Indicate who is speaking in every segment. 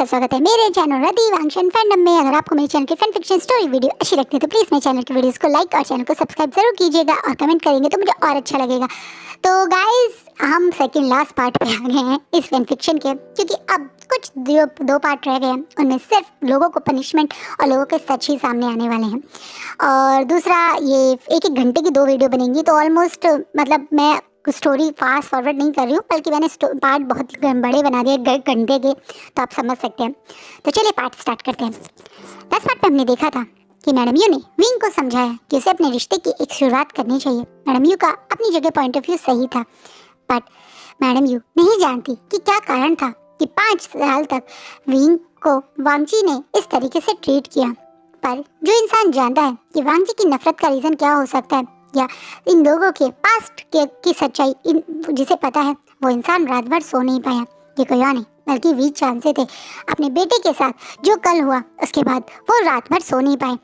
Speaker 1: का स्वागत है मेरे चैनल रतिवांशन फैंडम में। अगर आपको मेरे चैनल की फैन फिक्शन स्टोरी वीडियो अच्छी लगती है तो प्लीज़ मेरे चैनल की वीडियोस को लाइक और चैनल को सब्सक्राइब जरूर कीजिएगा और कमेंट करेंगे तो मुझे और अच्छा लगेगा। तो गाइस, हम सेकंड लास्ट पार्ट पे आ गए हैं इस फैन फिक्शन के, क्योंकि अब कुछ दो पार्ट रह गए हैं। उनमें सिर्फ लोगों को पनिशमेंट और लोगों के सच ही सामने आने वाले हैं। और दूसरा, ये एक घंटे की 2 वीडियो बनेंगी, तो ऑलमोस्ट मतलब मैं स्टोरी फास्ट फॉरवर्ड नहीं कर रही हूँ, बल्कि मैंने पार्ट बहुत बड़े बना दिए घंटे के, तो आप समझ सकते हैं। तो चलिए पार्ट स्टार्ट करते हैं। लास्ट पार्ट में हमने देखा था कि मैडम यू ने विंग को समझाया कि उसे अपने रिश्ते की एक शुरुआत करनी चाहिए। मैडम यू का अपनी जगह पॉइंट ऑफ व्यू सही था, बट मैडम यू नहीं जानती कि क्या कारण था कि 5 साल तक विंग को वांगजी ने इस तरीके से ट्रीट किया। पर जो इंसान जानता है कि वांगजी की नफरत का रीज़न क्या हो सकता है, या इन लोगों के पास्ट की सच्चाई जिसे पता है, वो इंसान रात भर सो नहीं पाया। ये कोई और नहीं बल्कि वी चांद से थे। अपने बेटे के साथ जो कल हुआ उसके बाद वो रात भर सो नहीं पाए।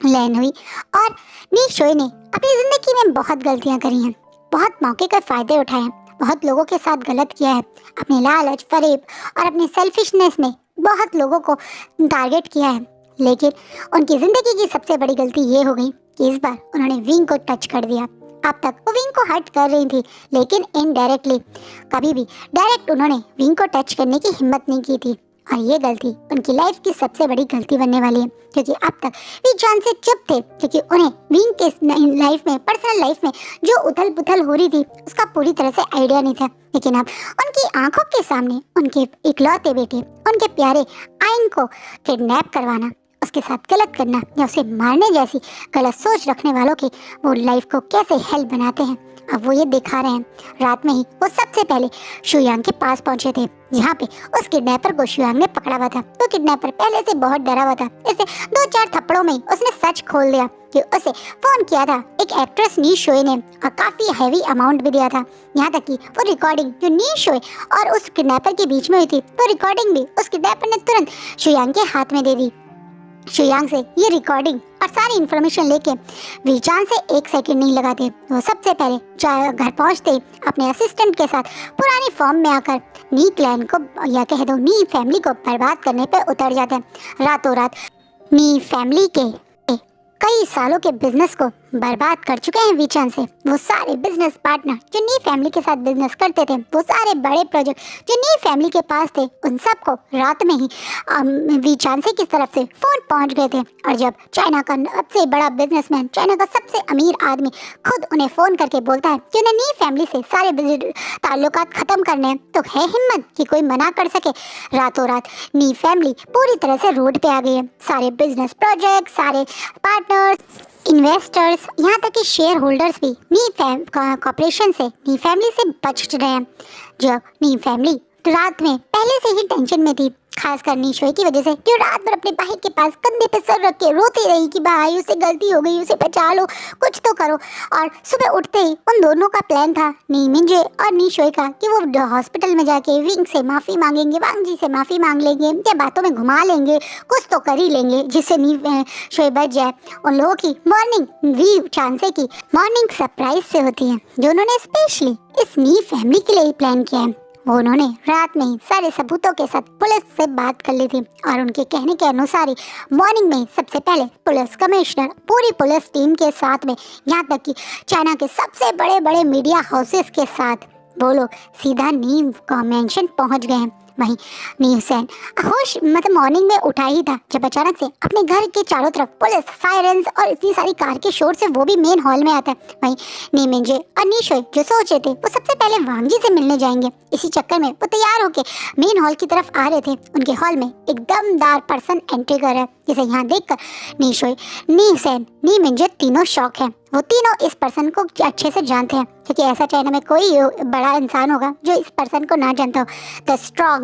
Speaker 1: लैन हुई और नी शोए ने अपनी ज़िंदगी में बहुत गलतियां करी हैं, बहुत मौके का फ़ायदे उठाए हैं, बहुत लोगों के साथ गलत किया है। अपने लालच, फरेब और अपने सेल्फिशनेस ने बहुत लोगों को टारगेट किया है। लेकिन उनकी ज़िंदगी की सबसे बड़ी गलती ये हो गई कि इस बार उन्होंने विंग को टच कर दिया। अब तक वो विंग को हर्ट कर रही थी, लेकिन इनडायरेक्टली। कभी भी डायरेक्ट उन्होंने विंग को टच करने की हिम्मत नहीं की थी, और ये गलती उनकी लाइफ की सबसे बड़ी गलती बनने वाली है, क्योंकि अब तक वे जान से चुप थे, क्योंकि उन्हें विंग के लाइफ में, पर्सनल लाइफ में जो उथल पुथल हो रही थी उसका पूरी तरह से आइडिया नहीं था। लेकिन अब उनकी आंखों के सामने उनके इकलौते बेटे, उनके प्यारे आइन को किडनैप करवाना, उसके साथ गलत करना या उसे मारने जैसी गलत सोच रखने वालों की वो लाइफ को कैसे हेल बनाते हैं, अब वो ये दिखा रहे हैं। रात में ही वो सबसे पहले शुयांग के पास पहुंचे थे, जहाँ पे उस किडनैपर को शुयांग ने पकड़ा हुआ था। तो किडनैपर पहले से बहुत डरा हुआ था, इसे 2-4 थप्पड़ों में उसने सच खोल दिया कि उसे फोन किया था एक एक्ट्रेस नी शोए ने, और काफी हैवी अमाउंट भी दिया था। यहाँ तक कि वो रिकॉर्डिंग जो नी शोए और उस किडनैपर के बीच में हुई थी, वो रिकॉर्डिंग भी उस किडनैपर ने तुरंत शुयांग के हाथ में दे दी। शुयांग से ये रिकॉर्डिंग और सारी इन्फॉर्मेशन लेके वीचान से 1 सेकंड नहीं लगाते, वो सबसे पहले घर पहुंचते अपने असिस्टेंट के साथ पुरानी फॉर्म में आकर नी क्लैन को, या कह दो नी फैमिली को बर्बाद करने पे उतर जाते हैं। रातों रात नी फैमिली के कई सालों के बिजनेस को बर्बाद कर चुके हैं वीचान से। वो सारे बिजनेस पार्टनर जो नी फैमिली के साथ बिजनेस करते थे, वो सारे बड़े प्रोजेक्ट जो नी फैमिली के पास थे, उन सबको रात में ही वीचान से की तरफ से फोन पहुंच गए थे। और जब चाइना का सबसे बड़ा बिजनेसमैन, चाइना का सबसे अमीर आदमी खुद उन्हें फ़ोन करके बोलता है कि उन्हें नी फैमिली से सारे ताल्लुकात ख़त्म करने हैं, तो है हिम्मत कि कोई मना कर सके। रातों रात नी फैमिली पूरी तरह से रोड पे आ गई है। सारे बिजनेस प्रोजेक्ट, सारे पार्टनर्स, इन्वेस्टर्स, यहाँ तक कि शेयर होल्डर्स भी नी कॉर्पोरेशन से, नी फैमिली से बच रहे हैं। जो नी फैमिली रात में पहले से ही टेंशन में थी, खासकर नी शोए की वजह से, जो रात भर अपने भाई के पास कंधे पे सर रख के रोती रही कि भाई उससे गलती हो गई, उसे बचा लो, कुछ तो करो। और सुबह उठते ही उन दोनों का प्लान था, नी मिंजे और नी शोए का, कि वो हॉस्पिटल में जाके विंग से माफ़ी मांगेंगे, वांगजी से माफ़ी मांग लेंगे, या बातों में घुमा लेंगे, कुछ तो कर ही लेंगे जिससे नी शोए बच जाए। उन लोगों की मॉर्निंग वी चांसे की मॉर्निंग सरप्राइज से होती है, जो उन्होंने स्पेशली इस नी फैमिली के लिए प्लान किया है। वो उन्होंने रात में ही सारे सबूतों के साथ पुलिस से बात कर ली थी, और उनके कहने के अनुसार ही मॉर्निंग में सबसे पहले पुलिस कमिश्नर पूरी पुलिस टीम के साथ में, यहाँ तक कि चाइना के सबसे बड़े बड़े मीडिया हाउसेस के साथ वो लोग सीधा नी का मेंशन पहुँच गए हैं। वहीं नी हुसैन होश मॉर्निंग में उठा ही था, जब अचानक से अपने घर के चारों तरफ पुलिस, सायरन्स और इतनी सारी कार के शोर से वो भी मेन हॉल में आता है। वहीं नी मिंजे और नी शोए जो सोचे थे वो सबसे पहले वांगजी से मिलने जाएंगे, इसी चक्कर में वो तैयार होके मेन हॉल की तरफ आ रहे थे। उनके हॉल में एक दमदार पर्सन एंट्री कर रहा है, जिसे यहाँ देखकर नी शोए, नी हुसैन, नी मिंजे तीनों शॉक हैं। वो तीनों इस पर्सन को अच्छे से जानते हैं, क्योंकि ऐसा चाइना में कोई बड़ा इंसान होगा जो इस पर्सन को ना जानता हो। द स्ट्रॉन्ग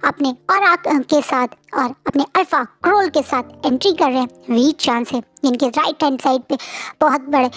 Speaker 1: अपने और के साथ और अपने अल्फा क्रोल के साथ एंट्री कर रहे हैं वी चांस है, जिनके राइट हैंड साइड पे बहुत बड़े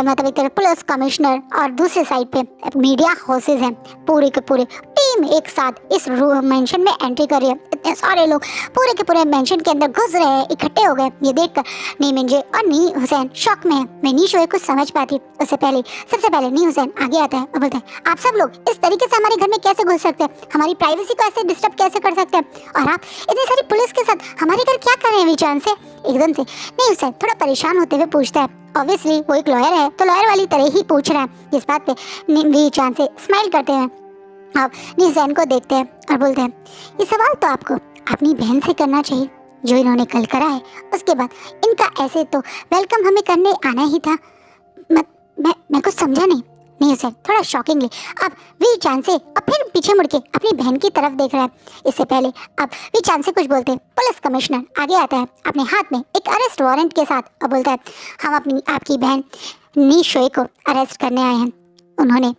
Speaker 1: मतलब एक तरह पुलिस कमिश्नर और दूसरे साइड पे मीडिया हाउसेज हैं। पूरे के पूरे टीम एक साथ इस मेंशन में एंट्री कर रही है। इतने सारे लोग पूरे के पूरे मेंशन के अंदर घुस रहे हैं, इकट्ठे हो गए। ये देखकर नी मिंजे और नी हुसैन शॉक में है। मैं नी शोए कुछ समझ पाती उससे पहले सबसे पहले नी हुसैन आगे आता है और बोलता है, आप सब लोग इस तरीके से हमारे घर में कैसे घुस सकते हैं, हमारी प्राइवेसी को ऐसे डिस्टर्ब कैसे कर सकते हैं, और आप इतनी सारी पुलिस के साथ हमारे घर क्या कर रहे हैं विचान से। एकदम से नी हुसैन थोड़ा परेशान होते हुए पूछता है। ऑब्वियसली वो एक लॉयर है तो लॉयर वाली तरह ही पूछ रहा है। इस बात पे विचान से स्माइल करते हैं। आप नी हुसैन को देखते हैं और बोलते हैं, ये सवाल तो आपको अपनी बहन से करना चाहिए जो इन्होंने कल करा है। उसके बाद इनका ऐसे तो वेलकम हमें करने आना ही था। मैं कुछ समझा नहीं हुसैन थोड़ा शॉकिंगली अब वी चांद से और फिर पीछे मुड़ के अपनी बहन की तरफ देख रहा है। इससे पहले अब वी चांद से कुछ बोलते पुलिस कमिश्नर आगे आता है अपने हाथ में एक अरेस्ट वारंट के साथ और बोलता है, हम आपकी बहन नी शोए को अरेस्ट करने आए हैं। उन्होंने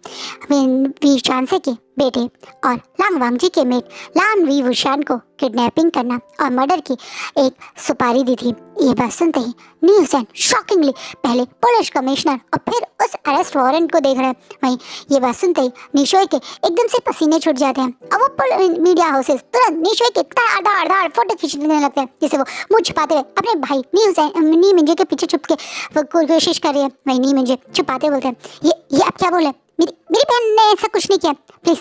Speaker 1: वी चांसे के बेटे और लांग वांगजी के मेट लान वी वुशान को किडनैपिंग करना और मर्डर की एक सुपारी दी थी। ये बात सुनते ही नी हुसैन शॉकिंगली पहले पुलिस कमिश्नर और फिर उस अरेस्ट वारंट को देख रहे हैं। वहीं ये बात सुनते ही निशोय के एकदम से पसीने छूट जाते हैं और वो मीडिया हाउसेस तुरंत निशोय के धड़ फोटो खींचने लगते हैं, जिससे वो मुंह छुपाते हुए अपने भाई नी मिंजे के पीछे छुप के कोशिश कर रही है। वहीं नी मिंजे छुपाते बोलते हैं, ये आप क्या बोले, मेरी बहन ने ऐसा कुछ नहीं किया, प्लीज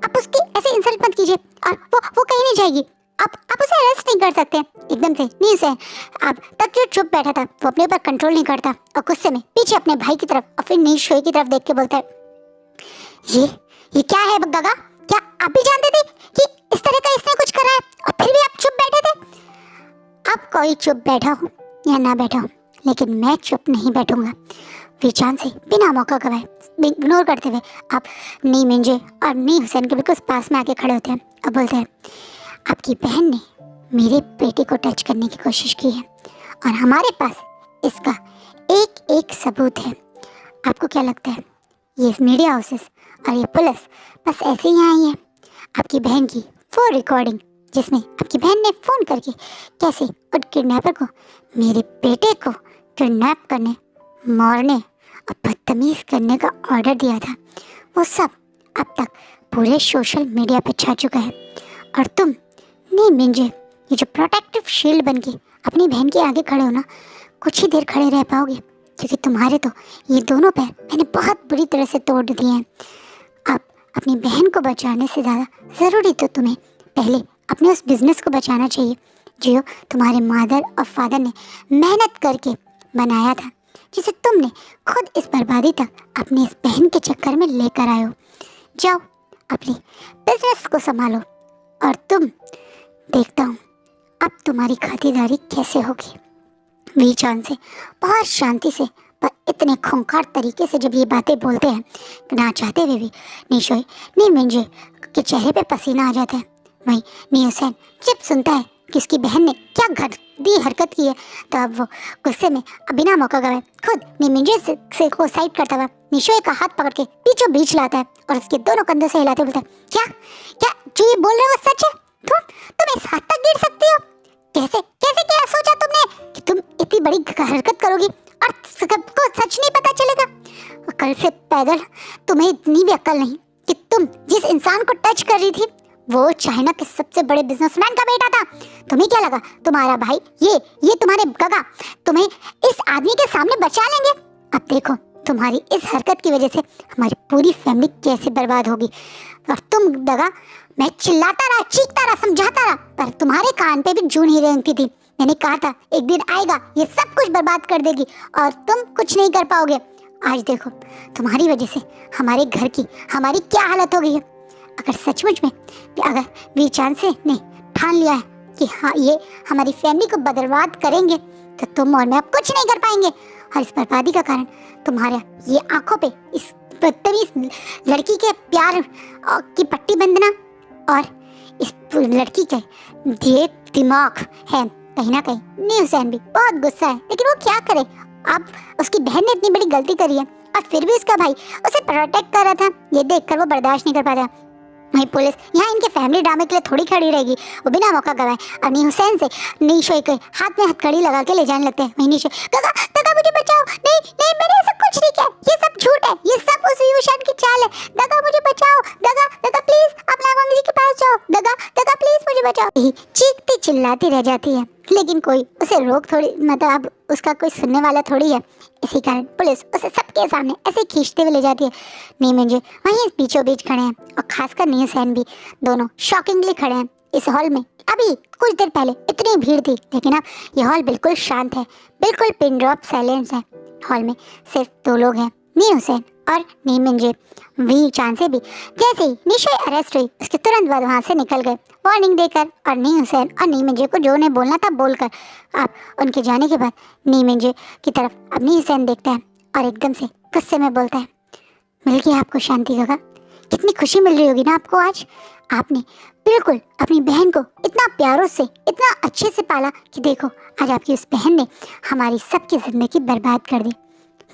Speaker 1: आप उसकी ऐसे इंसल्ट मत कीजिए और वो कहीं नहीं जाएगी, आप उसे अरेस्ट नहीं कर सकते। एकदम से नी से अब तक जो चुप बैठा था वो अपने ऊपर कंट्रोल नहीं करता और गुस्से में पीछे अपने भाई की तरफ और फिर नी शोए की तरफ देख के बोलता है, ये क्या है गगा, क्या आप भी जानते थे कि इस तरह का इसने कुछ करा है और फिर भी आप चुप बैठे थे। अब कोई चुप बैठा हो या ना बैठा हो लेकिन मैं चुप नहीं बैठूंगा। विचान से बिना मौका गवाए इग्नोर करते हुए आप नी मिंजे और नी हुसैन के बिल्कुल पास में आके खड़े होते हैं और बोलते हैं, आपकी बहन ने मेरे बेटे को टच करने की कोशिश की है और हमारे पास इसका एक एक सबूत है। आपको क्या लगता है ये मीडिया हाउसेस और ये पुलिस बस ऐसे ही आई है आपकी बहन की वो रिकॉर्डिंग जिसमें आपकी बहन ने फ़ोन करके कैसे और किडनैपर को मेरे बेटे को किडनैप करने, मारने और बदतमीज़ करने का ऑर्डर दिया था, वो सब अब तक पूरे सोशल मीडिया पे छा चुका है। और तुम नहीं मिंजे ये जो प्रोटेक्टिव शील्ड बन के अपनी बहन के आगे खड़े हो ना, कुछ ही देर खड़े रह पाओगे क्योंकि तुम्हारे तो ये दोनों पैर मैंने बहुत बुरी तरह से तोड़ दिए हैं। अब अपनी बहन को बचाने से ज़्यादा ज़रूरी तो तुम्हें पहले अपने उस बिज़नेस को बचाना चाहिए जो तुम्हारे मदर और फादर ने मेहनत करके बनाया था, जिसे तुमने खुद इस बर्बादी तक अपनी इस बहन के चक्कर में लेकर आए हो। जाओ अपने बिजनेस को संभालो और तुम देखता हूँ अब तुम्हारी खातिरदारी कैसे होगी। वीचान से बहुत शांति से पर इतने खूंखार तरीके से जब ये बातें बोलते हैं ना चाहते हुए भी निशोई नी मिंजे के चेहरे पे पसीना आ जाता है। वहीं नी हुसैन जब सुनता है कि उसकी बहन ने क्या घटिया हरकत की है तो अब वो गुस्से में बिना मौका गवाए खुद नी मिंजे से को साइड करता हुआ निशोई का हाथ पकड़ के बीचों बीच लाता है और उसके दोनों कंधों से हिलाते बोलता है, क्या क्या जो ये बोल रहे हो सच है? तुम इस हद तक गिर सकती हो? कैसे कैसे क्या सोचा तुमने कि तुम इतनी बड़ी हरकत करोगी और सबको सच नहीं पता चलेगा? कल से पैदल तुम्हें इतनी भी अक्ल नहीं कि तुम जिस इंसान को टच कर रही थी वो चाइना के सबसे बड़े बिजनेसमैन का बेटा था। तुम्हें क्या लगा तुम्हारा भाई ये तुम्हारे गगा तुम्हें इस आदमी के सामने बचा लेंगे? अब देखो तुम्हारी इस हरकत की वजह से हमारी पूरी फैमिली कैसे बर्बाद होगी। और तुम दगा, मैं चिल्लाता रहा, चीखता रहा, समझाता रहा पर तुम्हारे कान पे भी जूं नहीं रेंगती थी। मैंने कहा था एक दिन आएगा ये सब कुछ बर्बाद कर देगी और तुम कुछ नहीं कर पाओगे। आज देखो तुम्हारी वजह से हमारे घर की हमारी क्या हालत हो गई है। अगर सचमुच में अगर वीचान से ने ठान लिया है कि हाँ ये हमारी फैमिली को बर्बाद करेंगे तो तुम और मैं अब कुछ नहीं कर पाएंगे। और इस बर्बादी का कारण तुम्हारे ये आंखों पे इस बदतमीज लड़की के प्यार की पट्टी बंधना और इस लड़की के ये दिमाग है कहीं ना कहीं। नी हुसैन भी बहुत गुस्सा है लेकिन वो क्या करे, अब उसकी बहन ने इतनी बड़ी गलती करी है और फिर भी उसका भाई उसे प्रोटेक्ट कर रहा था। ये देखकर वो बर्दाश्त नहीं कर पा रहा। वहीं पुलिस यहाँ इनके फैमिली ड्रामे के लिए थोड़ी खड़ी रहेगी, वो बिना मौका गवाए अपनी हुसैन से नीशोई के हाथ में हथकड़ी लगा के ले जाने लगते हैं। वहीं नीशोई, काका काका मुझे बचाओ, नहीं नहीं मैंने ऐसा कुछ नहीं किया, ये सब झूठ है, ये सब उस यूशान की चाल है, दादा मुझे बचाओ, दादा दादा प्लीज आप नागवांग जी के पास जाओ, दादा दादा प्लीज मुझे बचाओ। चीखती चिल्लाती रह जाती है, लेकिन कोई उसे रोक थोड़ी, मतलब अब उसका कोई सुनने वाला थोड़ी है। इसी कारण पुलिस उसे सबके सामने ऐसे खींचते हुए ले जाती है। नीमिंजे वहीं बीचों बीच खड़े हैं और खासकर नीसैन भी, दोनों शॉकिंगली खड़े हैं इस हॉल में। अभी कुछ देर पहले इतनी भीड़ थी, लेकिन अब यह हॉल बिल्कुल शांत है, बिल्कुल पिन ड्रॉप साइलेंस है। हॉल में सिर्फ दो लोग हैं, नी हुसैन और नीमिंजे। वी चांद से भी जैसे ही निशोई अरेस्ट हुई, उसके तुरंत बाद वहाँ से निकल गए वार्निंग देकर, और नी हुसैन और नीमिंजे को जो उन्हें बोलना था बोलकर। अब उनके जाने के बाद नीमिंजे की तरफ अब नी हुसैन देखता है और एकदम से गुस्से में बोलता है, मिल गया आपको शांति काका, कितनी खुशी मिल रही होगी ना आपको आज। आपने बिल्कुल अपनी बहन को इतना प्यारों से, इतना अच्छे से पाला कि देखो आज आपकी उस बहन ने हमारी सबकी ज़िंदगी बर्बाद कर दी।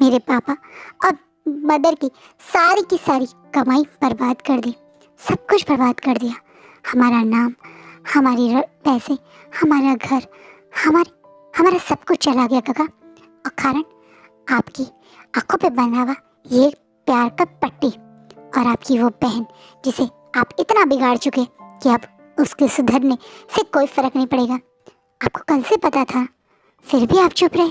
Speaker 1: मेरे पापा और मदर की सारी कमाई बर्बाद कर दी, सब कुछ बर्बाद कर दिया। हमारा नाम, हमारी पैसे, हमारा घर, हमारा सब कुछ चला गया काका। और कारण आपकी आंखों पे बना हुआ ये प्यार का पट्टी, और आपकी वो बहन जिसे आप इतना बिगाड़ चुके कि अब उसके सुधरने से कोई फर्क नहीं पड़ेगा। आपको कल से पता था, फिर भी आप चुप रहे।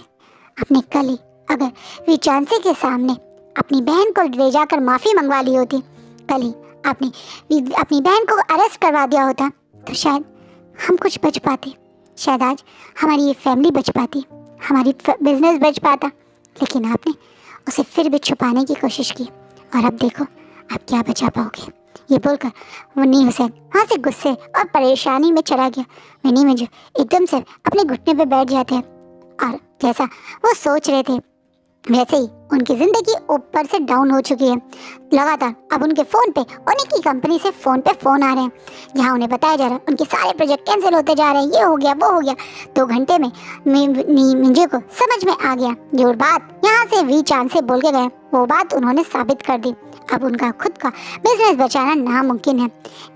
Speaker 1: आपने कल ही अगर विचांसी के सामने अपनी बहन को ले जाकर माफ़ी मंगवा ली होती, कल ही आपने अपनी बहन को अरेस्ट करवा दिया होता, तो शायद हम कुछ बच पाते, शायद आज हमारी ये फैमिली बच पाती, हमारी बिजनेस बच पाता। लेकिन आपने उसे फिर भी छुपाने की कोशिश की, और अब देखो आप क्या बचा पाओगे। ये बोलकर वो नी हुसैन वहाँ से गुस्से और परेशानी में चला गया। वहीं में जो एकदम से अपने घुटने पे बैठ जाते हैं, और जैसा वो सोच रहे थे वैसे ही उनकी ज़िंदगी ऊपर से डाउन हो चुकी है। लगातार अब उनके फ़ोन पे उन्हीं की कंपनी से फ़ोन पे फ़ोन आ रहे हैं, जहां उन्हें बताया जा रहा है उनके सारे प्रोजेक्ट कैंसिल होते जा रहे हैं, ये हो गया वो हो गया। 2 घंटे में मिंजे को समझ में आ गया जो बात यहाँ से वी चांद से बोल के गए, वो बात उन्होंने साबित कर दी। अब उनका खुद का बिजनेस बचाना नामुमकिन है।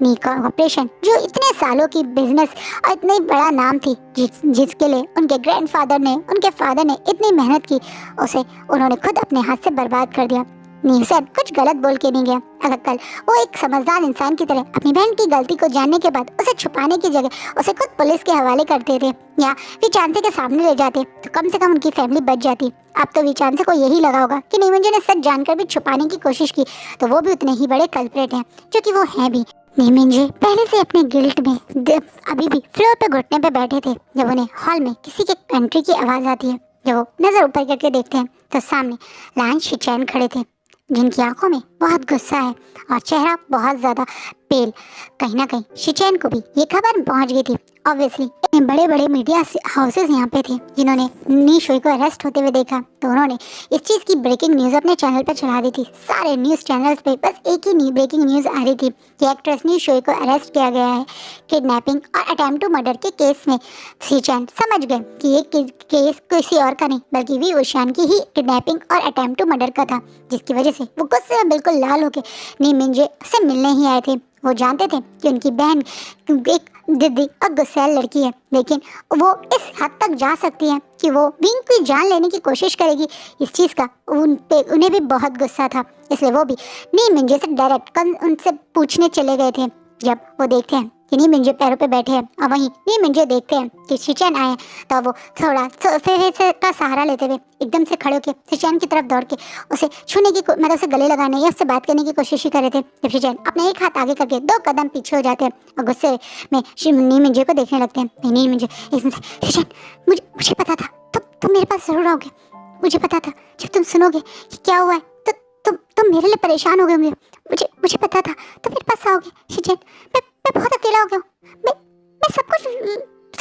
Speaker 1: नी कॉर्पोरेशन जो इतने सालों की बिजनेस और इतनी बड़ा नाम थी, जिसके लिए उनके ग्रैंडफादर ने, उनके फादर ने इतनी मेहनत की, उसे उन्होंने खुद अपने हाथ से बर्बाद कर दिया। नी हुसैन कुछ गलत बोल के नहीं गया। अगर कल वो एक समझदार इंसान की तरह अपनी बहन की गलती को जानने के बाद उसे छुपाने की जगह उसे खुद पुलिस के हवाले करते थे या विचांसे के सामने ले जाते, तो कम से कम उनकी फैमिली बच जाती। अब तो विचांसे को यही लगा होगा कि नीमिंजे ने सच जानकर भी छुपाने की कोशिश की, तो वो भी उतने ही बड़े कल्प्रेट हैं, जो कि वो हैं भी। नीमिंजे पहले से अपने गिल्ट में अभी भी फ्लोर पे घुटने पे बैठे थे, जब उन्हें हॉल में किसी के एंट्री की आवाज़ आती है। जब वो नज़र ऊपर करके देखते हैं तो सामने लान शिचैन खड़े थे, जिनकी आंखों में बहुत गुस्सा है और चेहरा बहुत ज़्यादा पेल। कहीं ना कहीं शिचैन को भी ये खबर पहुंच गई थी। ऑब्वियसली बड़े बड़े मीडिया हाउसेस यहाँ पे थे, जिन्होंने नी शुई को अरेस्ट होते हुए देखा, तो उन्होंने इस चीज़ की ब्रेकिंग न्यूज़ अपने चैनल पर चढ़ा दी थी। सारे न्यूज़ चैनल्स पे बस एक ही ब्रेकिंग न्यूज़ आ रही थी कि एक्ट्रेस नी शुई को अरेस्ट किया गया है किडनैपिंग और अटेम्प्ट टू मर्डर के केस में। शिचैन समझ गए कि ये केस किसी और का नहीं बल्कि वी वुशान की ही किडनैपिंग और अटेम्प्ट टू मर्डर का था, जिसकी वजह से वो गुस्से में बिल्कुल लाल होकर नीमिंजे से मिलने ही आए थे। वो जानते थे कि उनकी बहन एक जिद्दी और गुस्सैल लड़की है, लेकिन वो इस हद तक जा सकती है कि वो विंग की जान लेने की कोशिश करेगी। इस चीज़ का उन्हें भी बहुत गुस्सा था, इसलिए वो भी नीमिंजे से डायरेक्ट उनसे पूछने चले गए थे। जब वो देखते हैं कि नीमिंजे पैरों पे बैठे हैं और वहीं नीमिंजे देखते हैं कि शिचैन आए, तो वो थोड़ा सोफे का सहारा लेते हुए एकदम से खड़े होकर शिचैन की तरफ दौड़ के उसे छूने की, मतलब उसे गले लगाने या उससे बात करने की कोशिश ही कर रहे थे। जब शिचैन अपने एक हाथ आगे करके 2 कदम पीछे हो जाते हैं और गुस्से में नीमिंजे को देखने लगते हैं। नीमिंजे शिचैन, मुझे पता था तुम मेरे पास जरूर आओगे, मुझे पता था जब तुम सुनोगे कि क्या हुआ है तो तुम मेरे लिए परेशान हो गए होंगे, मुझे पता था तुम मेरे पास आओगे। शिचैन, मैं बहुत अकेला हो गया हूँ, मैं सब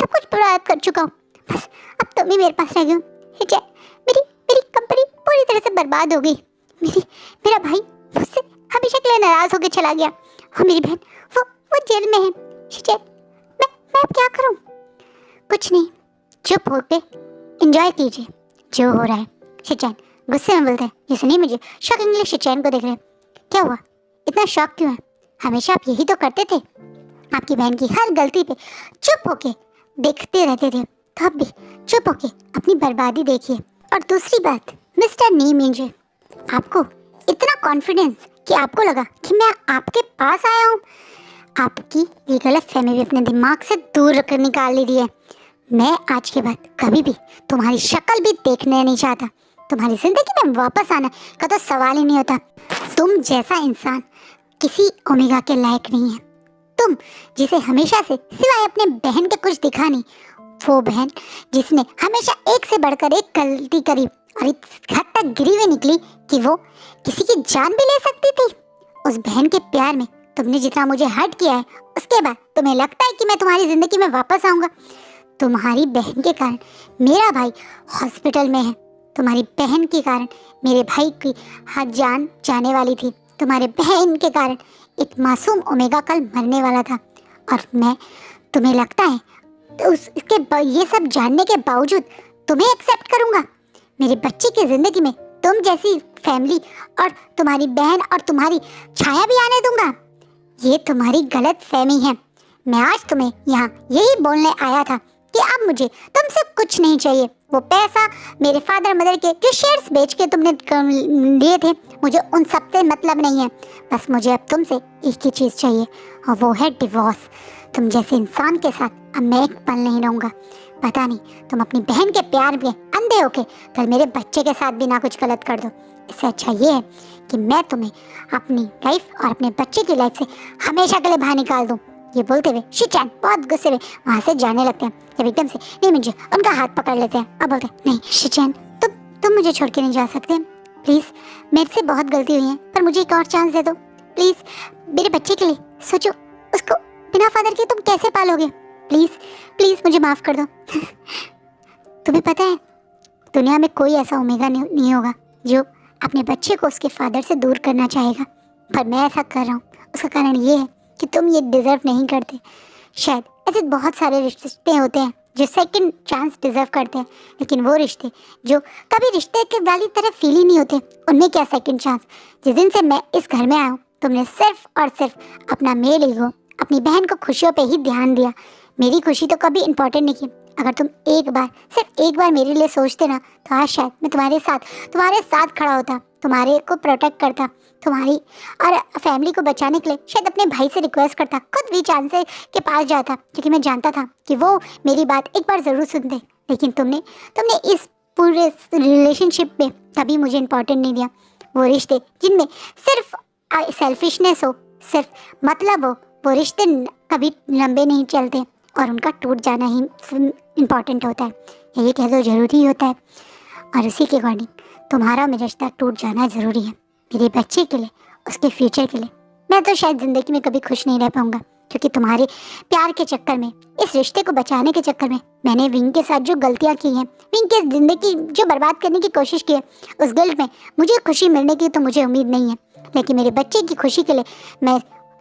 Speaker 1: कुछ बर्बाद कर चुका हूँ, बस अब तुम ही मेरे पास रह गए हो। शिचैन, मेरी कंपनी पूरी तरह से बर्बाद हो गई, मेरा भाई मुझसे हमेशा के लिए नाराज़ होकर चला गया, और मेरी बहन वो जेल में है। शिचैन, मैं अब क्या करूँ? कुछ नहीं, चुप होके एंजॉय कीजिए जो हो रहा है। शिचैन गुस्से में बोलते हैं। ये सुनिए, मुझे शॉकिंगली शिचैन को देख रहे हैं। क्या हुआ, इतना शॉक क्यों है? हमेशा आप यही तो करते थे, आपकी बहन की हर गलती पे चुप होके देखते रहते थे, तो अब भी चुप होके अपनी बर्बादी देखिए। और दूसरी बात, मिस्टर नी मिंजे, आपको इतना कॉन्फिडेंस कि आपको लगा कि मैं आपके पास आया हूँ। आपकी ये गलत फहमी भी अपने दिमाग से दूर कर निकाल ली है। मैं आज के बाद कभी भी तुम्हारी शक्ल भी देखने नहीं चाहता। तुम्हारी जिंदगी में वापस आना का तो सवाल ही नहीं होता। तुम जैसा इंसान किसी ओमेगा के लायक नहीं है। तुम जिसे हमेशा से सिवाय अपने बहन के कुछ दिखा नहीं, वो बहन जिसने हमेशा एक से बढ़कर एक गलती करी और इस हद तक गिरी हुई निकली कि वो किसी की जान भी ले सकती थी। उस बहन के प्यार में तुमने जितना मुझे हर्ट किया है, उसके बाद तुम्हें लगता है कि मैं तुम्हारी जिंदगी में वापस आऊंगा। तुम्हारी बहन के कारण मेरा भाई हॉस्पिटल में है। तुम्हारी बहन के कारण मेरे भाई की हाथ जान जाने वाली थी। तुम्हारे बहन के कारण एक मासूम ओमेगा कल मरने वाला था। और मैं, तुम्हें लगता है तो ये सब जानने के बावजूद तुम्हें एक्सेप्ट करूंगा? मेरे बच्चे की जिंदगी में तुम जैसी फैमिली और तुम्हारी बहन और तुम्हारी छाया भी आने दूंगा? ये तुम्हारी गलत फहमी है। मैं आज तुम्हें यहाँ यही बोलने आया था कि अब मुझे तुमसे कुछ नहीं चाहिए। वो पैसा मेरे फादर मदर के जो शेयर्स बेच के तुमने लिए थे, मुझे उन सब से मतलब नहीं है। बस मुझे अब तुमसे एक ही चीज़ चाहिए और वो है डिवोर्स। तुम जैसे इंसान के साथ अब मैं एक पल नहीं रहूँगा। पता नहीं तुम अपनी बहन के प्यार में अंधे होके कल मेरे बच्चे के साथ भी ना कुछ गलत कर दो। इससे अच्छा ये है कि मैं तुम्हें अपनी लाइफ और अपने बच्चे की लाइफ से हमेशा के लिए बाहर निकाल दूँ। ये बोलते हुए शिचैन बहुत गुस्से में वहाँ से जाने लगते हैं, जब एकदम से नहीं मुझे उनका हाथ पकड़ लेते हैं और बोलते हैं, नहीं शिचैन, तुम मुझे छोड़ के नहीं जा सकते। प्लीज़, मेरे से बहुत गलती हुई है, पर मुझे एक और चांस दे दो प्लीज़। मेरे बच्चे के लिए सोचो, उसको बिना फादर के तुम कैसे पालोगे? प्लीज़ प्लीज़ मुझे माफ़ कर दो। तुम्हें पता है दुनिया में कोई ऐसा ओमेगा नहीं होगा जो अपने बच्चे को उसके फादर से दूर करना चाहेगा, पर मैं ऐसा कर रहा हूँ। उसका कारण ये है कि तुम ये डिज़र्व नहीं करते। शायद ऐसे बहुत सारे रिश्ते होते हैं जो सेकंड चांस डिज़र्व करते हैं, लेकिन वो रिश्ते जो कभी रिश्ते के वाली तरह फील ही नहीं होते, उनमें क्या सेकंड चांस। जिस दिन से मैं इस घर में आया हूँ, तुमने सिर्फ और सिर्फ अपना मेल ईगो, अपनी बहन को खुशियों पे ही ध्यान दिया। मेरी खुशी तो कभी इम्पोर्टेंट नहीं की। अगर तुम एक बार, सिर्फ एक बार मेरे लिए सोचते ना, तो आज शायद मैं तुम्हारे साथ खड़ा होता, तुम्हारे को प्रोटेक्ट करता, तुम्हारी और फैमिली को बचाने के लिए शायद अपने भाई से रिक्वेस्ट करता, खुद भी चांसे के पास जाता, क्योंकि मैं जानता था कि वो मेरी बात एक बार ज़रूर सुनते। लेकिन तुमने इस पूरे रिलेशनशिप में कभी मुझे इम्पोर्टेंट नहीं दिया। वो रिश्ते जिनमें सिर्फ सेल्फिशनेस हो, सिर्फ मतलब हो, वो रिश्ते कभी लंबे नहीं चलते और उनका टूट जाना ही इम्पॉर्टेंट होता है। यही कह दो ज़रूरी होता है। और उसी के अकॉर्डिंग तुम्हारा मेरा रिश्ता टूट जाना ज़रूरी है, मेरे बच्चे के लिए, उसके फ्यूचर के लिए। मैं तो शायद ज़िंदगी में कभी खुश नहीं रह पाऊँगा, क्योंकि तुम्हारे प्यार के चक्कर में, इस रिश्ते को बचाने के चक्कर में मैंने विंग के साथ जो गलतियाँ की हैं, विंग की ज़िंदगी जो बर्बाद करने की कोशिश की है, उस गिल्ट में मुझे खुशी मिलने की तो मुझे उम्मीद नहीं है। लेकिन मेरे बच्चे की खुशी के लिए मैं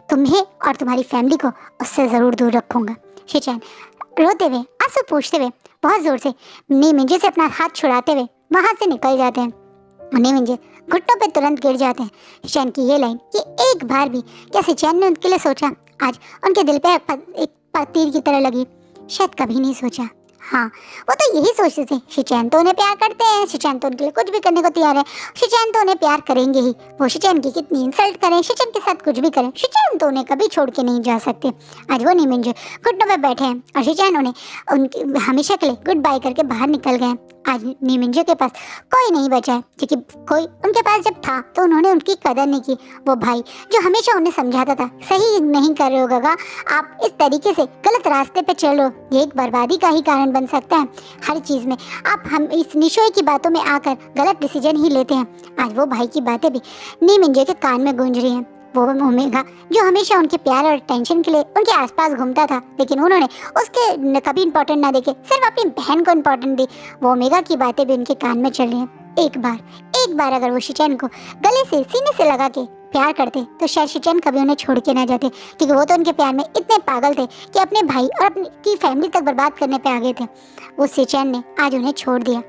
Speaker 1: तुम्हें और तुम्हारी फैमिली को उससे ज़रूर दूर रखूँगा। शिचैन रोते हुए, आंसू पूछते हुए, बहुत ज़ोर से नी मिंजे से अपना हाथ छुड़ाते हुए वहाँ से निकल जाते हैं। नी मिंजे घुटनों पे तुरंत गिर जाते हैं। शिचैन की ये लाइन कि एक बार भी क्या शिचैन ने उनके लिए सोचा, आज उनके दिल पे एक तीर की तरह लगी। शायद कभी नहीं सोचा। हाँ, वो तो यही सोचते थे, शिचैन तो उन्हें प्यार करते हैं, शिचैन तो उनके लिए कुछ भी करने को तैयार है, शिचैन तो उन्हें प्यार करेंगे ही। वो शिचैन की कितनी इंसल्ट करें, शिचैन के साथ कुछ भी करें, शिचैन तो उन्हें कभी छोड़ के नहीं जा सकते। आज वो नी मिंजे घुटनों पे बैठे हैं और शिचैन उन्हें उनके हमेशा के लिए गुड बाय करके बाहर निकल गए। आज नी मिंजे के पास कोई नहीं बचा है, क्योंकि कोई उनके पास जब था तो उन्होंने उनकी कदर नहीं की। वो भाई जो हमेशा उन्हें समझाता था, सही नहीं कर रहे हो गगा, आप इस तरीके से गलत रास्ते पे चल रहे हो, ये एक बर्बादी का ही कारण बन सकता है। हर चीज़ में आप हम इस निशोई की बातों में आकर गलत डिसीजन ही लेते हैं। आज वो भाई की बातें भी नी मिंजे के कान में गूंज रही हैं। वो ओमेगा जो हमेशा उनके प्यार और टेंशन के लिए उनके आसपास घूमता था, लेकिन उन्होंने उसके कभी इंपॉर्टेंट ना देखे, सिर्फ अपनी बहन को इंपॉर्टेंट दी। वो ओमेगा की बातें भी उनके कान में चल रही हैं। एक बार अगर वो शिचैन को गले से सीने से लगा के प्यार करते तो शायद शिचैन कभी उन्हें छोड़ के ना जाते, क्योंकि वो तो उनके प्यार में इतने पागल थे कि अपने भाई और अपनी की फैमिली तक बर्बाद करने पे आ गए थे। वो शिचैन ने आज उन्हें छोड़ दिया।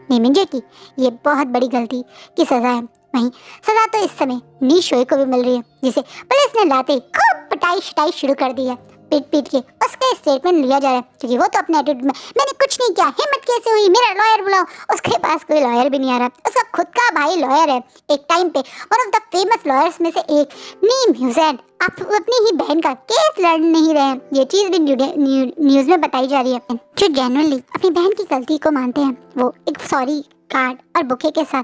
Speaker 1: नी मिंजे की ये बहुत बड़ी गलती की सज़ा है। वहीं सज़ा तो इस समय नी शोई को भी मिल रही है, जिसे पुलिस ने लाते खूब पिटाई शिटाई शुरू कर दी है, पीट पीट के उसका स्टेटमेंट लिया जा रहा है, क्योंकि वो तो अपने एटीट्यूड में मैंने कुछ नहीं किया, हिम्मत कैसे हुई, मेरा लॉयर बुलाओ। उसके पास कोई लॉयर भी नहीं आ रहा, उसका खुद का भाई लॉयर है, एक टाइम पे one of the famous lawyers में से एक नीम हुसैन आप अपनी ही बहन का केस लड़ नहीं रहे हैं। ये चीज़ भी न्यूज़ में बताई जा रही है। जो जेन्युइनली अपनी बहन की गलती को मानते हैं, वो एक सॉरी कार्ड और बुके के साथ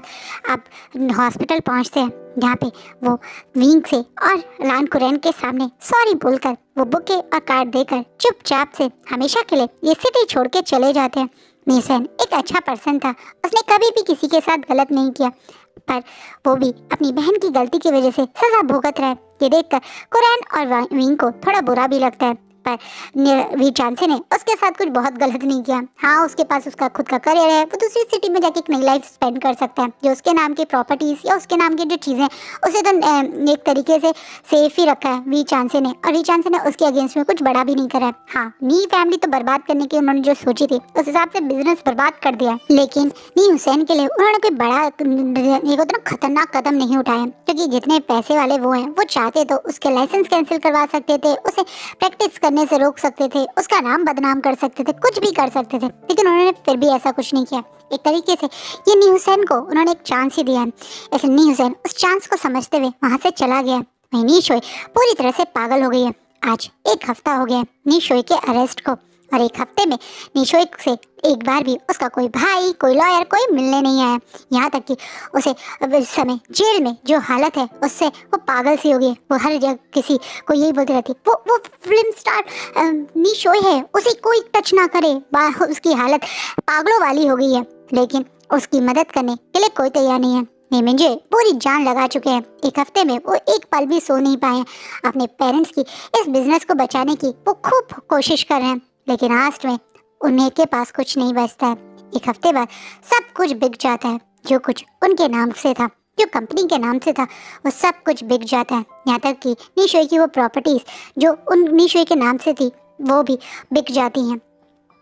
Speaker 1: आप हॉस्पिटल पहुंचते हैं, जहाँ पे वो विंग से और लान कुरैन के सामने सॉरी बोलकर वो बुके और कार्ड देकर चुपचाप से हमेशा के लिए ये सिटी छोड़ के चले जाते हैं। हुसैन एक अच्छा पर्सन था, उसने कभी भी किसी के साथ गलत नहीं किया, पर वो भी अपनी बहन की गलती की वजह से सजा भुगत रहा है। ये देखकर कुरैन और विंग को थोड़ा बुरा भी लगता है, पर वी चांसे ने उसके साथ कुछ बहुत गलत नहीं किया। हाँ, उसके पास उसका खुद का करियर है, वो दूसरी सिटी में जाके एक नई लाइफ स्पेंड कर सकता है। जो उसके नाम की प्रॉपर्टीज़ या उसके नाम की जो चीज़ें, उसे तो एक तरीके से सेफ ही रखा है वी चांसे ने, और वी चांसे ने उसके अगेंस्ट में कुछ बड़ा भी नहीं करा है। हाँ, नी फैमिली तो बर्बाद करने की उन्होंने जो सोची थी उस हिसाब से बिजनेस बर्बाद कर दिया, लेकिन नी हुसैन के लिए उन्होंने कोई बड़ा एक उतना खतरनाक कदम नहीं उठाया, क्योंकि जितने पैसे वाले वो हैं, वो चाहते तो उसके लाइसेंस कैंसिल करवा सकते थे, उसे प्रैक्टिस करने से रोक सकते थे, उसका नाम बदनाम कर सकते थे, कुछ भी कर सकते थे, लेकिन उन्होंने फिर भी ऐसा कुछ नहीं किया। एक तरीके से ये नी हुसैन को उन्होंने एक चांस ही दिया है। ऐसे नी हुसैन उस चांस को समझते हुए वहां से चला गया। वहीं नी शोई पूरी तरह से पागल हो गई है। आज एक हफ्ता हो गया नी शोई के अरेस्ट को, और एक हफ्ते में नी शोई से एक बार भी उसका कोई भाई, कोई लॉयर, कोई मिलने नहीं आया। यहाँ तक कि उसे इस समय जेल में जो हालत है उससे वो पागल सी हो गई है। वो हर जगह किसी को यही बोलती रहती, वो फिल्म स्टार नी शोई है, उसे कोई टच ना करे। उसकी हालत पागलों वाली हो गई है, लेकिन उसकी मदद करने के लिए कोई तैयार नहीं है। नेमिंजे पूरी जान लगा चुके हैं। एक हफ्ते में वो एक पल भी सो नहीं पाए। अपने पेरेंट्स की इस बिजनेस को बचाने की वो खूब कोशिश कर रहे हैं, लेकिन लास्ट में उन्हें के पास कुछ नहीं बचता है। एक हफ्ते बाद सब कुछ बिक जाता है। जो कुछ उनके नाम से था, जो कंपनी के नाम से था, वो सब कुछ बिक जाता है। यहाँ तक कि नी शोई की वो प्रॉपर्टीज़ जो उन नी शोई के नाम से थी, वो भी बिक जाती हैं।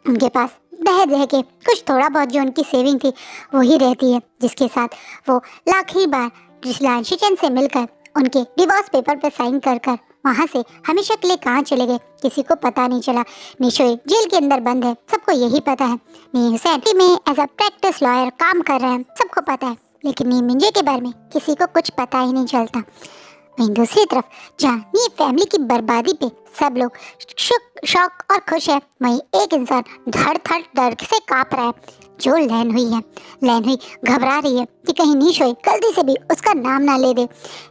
Speaker 1: उनके पास रह के कुछ थोड़ा बहुत जो उनकी सेविंग थी वही रहती है, जिसके साथ वो लाखों बार शिचन से मिलकर उनके डिवोर्स पेपर पर साइन कर कर वहाँ से हमेशा के लिए कहाँ चले गए किसी को पता नहीं चला। नी शोई जेल के अंदर बंद है, सबको यही पता है। नी हुसैन में एज अ प्रैक्टिस लॉयर काम कर रहे हैं, सबको पता है, लेकिन नी मिंजे के बारे में किसी को कुछ पता ही नहीं चलता। वहीं दूसरी तरफ जहाँ नी फैमिली की बर्बादी पे सब लोग शौक और खुश है, वहीं एक इंसान धड़ धड़ डर से काँप रहा है, जो लैन हुई है। लैन हुई घबरा रही है कि कहीं नी शोई गलती से भी उसका नाम ना ले दे,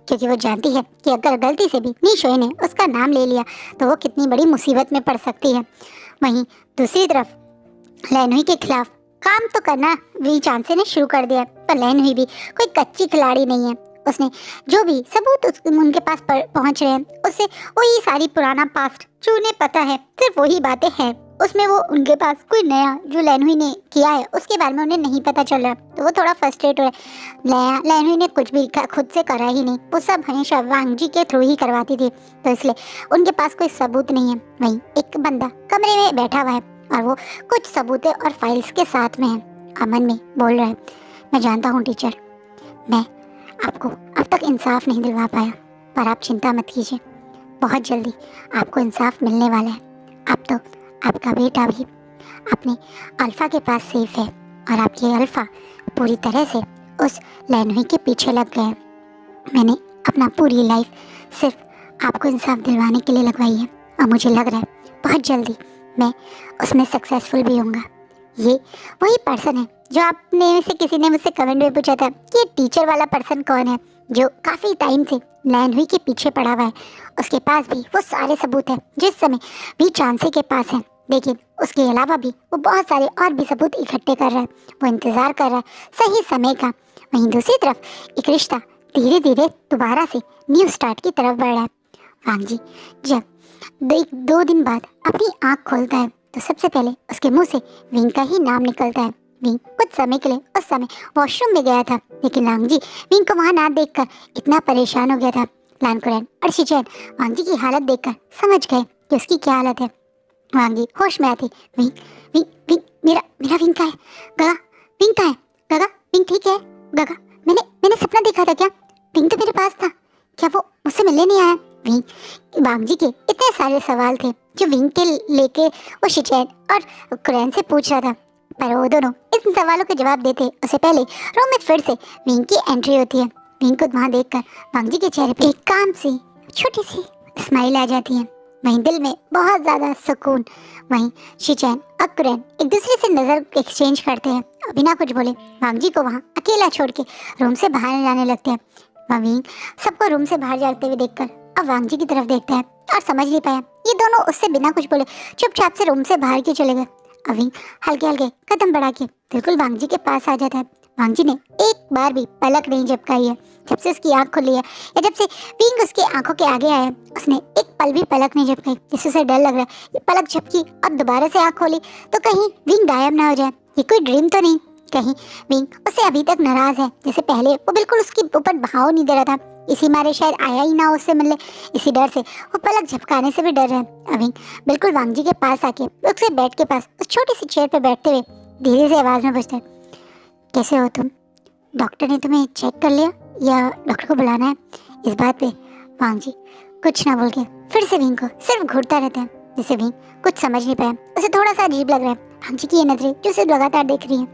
Speaker 1: क्योंकि वो जानती है कि अगर गलती से भी नी शोई ने उसका नाम ले लिया तो वो कितनी बड़ी मुसीबत में पड़ सकती है। वहीं दूसरी तरफ लैन हुई के खिलाफ काम तो करना वी चांसे ने शुरू कर दिया, पर लैन हुई भी कोई कच्ची खिलाड़ी नहीं है। उसने जो भी सबूत उनके पास पहुंच रहे हैं, उससे वही सारी पुराना पास्ट जो उन्हें पता है सिर्फ वही बातें हैं। उसमें वो उनके पास कोई नया जो लैनहुई ने किया है उसके बारे में उन्हें नहीं पता चल रहा, तो वो थोड़ा फ्रस्ट्रेट हो रहा है। लैनहुई ने कुछ भी खुद से करा ही नहीं, वो सब हमेशा वांग जी के थ्रू ही करवाती थी, तो इसलिए उनके पास कोई सबूत नहीं है। वहीं एक बंदा कमरे में बैठा हुआ है और वो कुछ सबूतें और फाइल्स के साथ में है। अमन में बोल रहा है, मैं जानता हूँ टीचर, मैं आपको अब तक इंसाफ नहीं दिलवा पाया, पर आप चिंता मत कीजिए, बहुत जल्दी आपको इंसाफ मिलने वाला है। अब तो आपका बेटा भी अपने अल्फ़ा के पास सेफ है, और आपके अल्फ़ा पूरी तरह से उस लैनहुई के पीछे लग गए। मैंने अपना पूरी लाइफ सिर्फ आपको इंसाफ दिलवाने के लिए लगवाई है, और मुझे लग रहा है बहुत जल्दी मैं उसमें सक्सेसफुल भी होऊंगा। ये वही पर्सन है जो आपने में से किसी ने मुझसे कमेंट में पूछा था कि ये टीचर वाला पर्सन कौन है, जो काफ़ी टाइम से लैनहुई के पीछे पड़ा हुआ है। उसके पास भी वो सारे सबूत हैं जिस समय भी चांसे के पास है, लेकिन उसके अलावा भी वो बहुत सारे और भी सबूत इकट्ठे कर रहा है। वो इंतज़ार कर रहा है सही समय का। वहीं दूसरी तरफ एक रिश्ता धीरे धीरे दोबारा से न्यू स्टार्ट की तरफ बढ़ रहा है। वांग जी जब 2 दिन बाद अपनी आँख खोलता है तो सबसे पहले उसके मुंह से विंग का ही नाम निकलता है। विंग कुछ समय के लिए उस समय वॉशरूम में गया था, लेकिन वांग जी विंग को वहाँ ना देखकर इतना परेशान हो गया था। लान कुरैन और शिचैन वांग जी की हालत देखकर समझ गए कि उसकी क्या हालत है। वांग जी होश में आते, विंग विंग विंग मेरा विंग का है गगा, विंग का है गगा, विंग ठीक है गगा, मैंने सपना देखा था क्या? विंग तो मेरे पास था, क्या वो मुझसे मिलने नहीं आया? विंग वांगजी के इतने सारे सवाल थे जो विंग के लेके वो शिचैन और कुरैन से पूछ रहा था, पर वो दोनों इन सवालों के जवाब देते उससे पहले रूम में फिर से विंग की एंट्री होती है। विंग को वहाँ देखकर वांगजी के चेहरे पे एक काम सी छोटी सी स्माइल आ जाती है। वहीं दिल में बहुत ज़्यादा सुकून। वहीं शिचैन और कुरैन एक दूसरे से नज़र एक्सचेंज करते हैं और बिना कुछ बोले वांगजी को वहाँ अकेला छोड़ के रूम से बाहर जाने लगते हैं। विंग सबको रूम से बाहर जाते हुए देखकर अब वांगजी की तरफ देखता है और समझ नहीं पाया ये दोनों उससे बिना कुछ बोले चुपचाप से रूम से बाहर क्यों चले गए। विंग हल्के हल्के कदम बढ़ा के बिल्कुल वांगजी के पास आ जाता है। वांगजी ने एक बार भी पलक नहीं झपकाई है जब से उसकी आंख खुली है, या जब से विंग उसकी आंखों के आगे आया उसने एक पल भी पलक नहीं झपकाई। जिससे उसे डर लग रहा है ये पलक झपकी और दोबारा से आंख खोली तो कहीं विंग गायब ना हो जाए, ये कोई ड्रीम तो नहीं, कहीं विंग उससे अभी तक नाराज है जैसे पहले वो बिल्कुल उसके ऊपर भाव नहीं दे रहा था, इसी मारे शायद आया ही ना उससे मिलने, इसी डर से वो पलक झपकाने से भी डर रहा है। विंग बिल्कुल वांगजी के पास आके उसके बेड के पास उस छोटी सी चेयर पर बैठते हुए धीरे से आवाज़ में पूछता है, कैसे हो तुम? डॉक्टर ने तुम्हें चेक कर लिया या डॉक्टर को बुलाना है? इस बात पे वांगजी कुछ ना बोल के फिर से विंग को सिर्फ घूरता रहता है, जिससे विंग कुछ समझ नहीं पाया। उसे थोड़ा सा अजीब लग रहा है वांगजी की ये नजरें जो उसे लगातार देख रही हैं,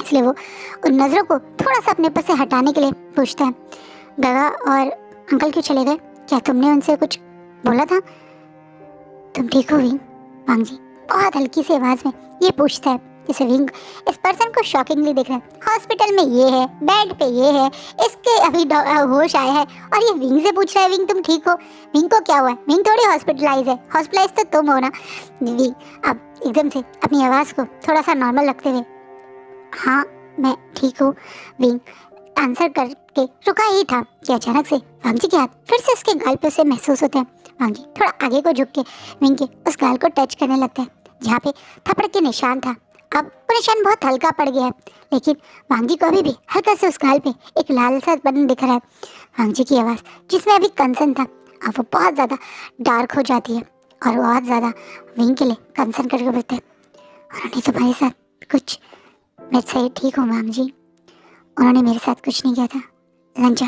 Speaker 1: इसलिए वो उन नजरों को थोड़ा सा अपने पास से हटाने के लिए पूछता है, गगा और अंकल क्यों चले गए? क्या तुमने उनसे कुछ बोला था? तुम ठीक हो विंग? वांगजी बहुत हल्की सी आवाज में ये पूछता है, जैसे विंग इस पर्सन को शॉकिंगली देख रहा है। हॉस्पिटल में ये है, बेड पे ये है, इसके अभी होश आया है और ये विंग से पूछ रहा है विंग तुम ठीक हो? विंग को क्या हुआ है? विंग थोड़ी हॉस्पिटलाइज है, हॉस्पिटलाइज तो तुम हो ना। विंग अब एकदम से अपनी आवाज़ को थोड़ा सा नॉर्मल रखते हुए, हाँ मैं ठीक हूँ विंग आंसर करके रुका ही था कि अचानक से वांगजी के हाथ फिर से उसके गाल पे उसे महसूस होते हैं। वांगजी थोड़ा आगे को झुक के विंग के उस गाल को टच करने लगता है जहाँ पे थप्पड़ के निशान था। अब वो निशान बहुत हल्का पड़ गया है, लेकिन वांगजी को अभी भी हल्का से उस गाल पे एक लाल सा बटन दिख रहा है। वांगजी की आवाज़ जिसमें अभी कंसर्न था अब वो बहुत ज़्यादा डार्क हो जाती है और बहुत ज़्यादा विंग के लिए कंसर्न करके बोलते हैं, उन्होंने तुम्हारे साथ कुछ, मैं सही ठीक हूँ वांगजी, उन्होंने मेरे साथ कुछ नहीं किया था। लंजा?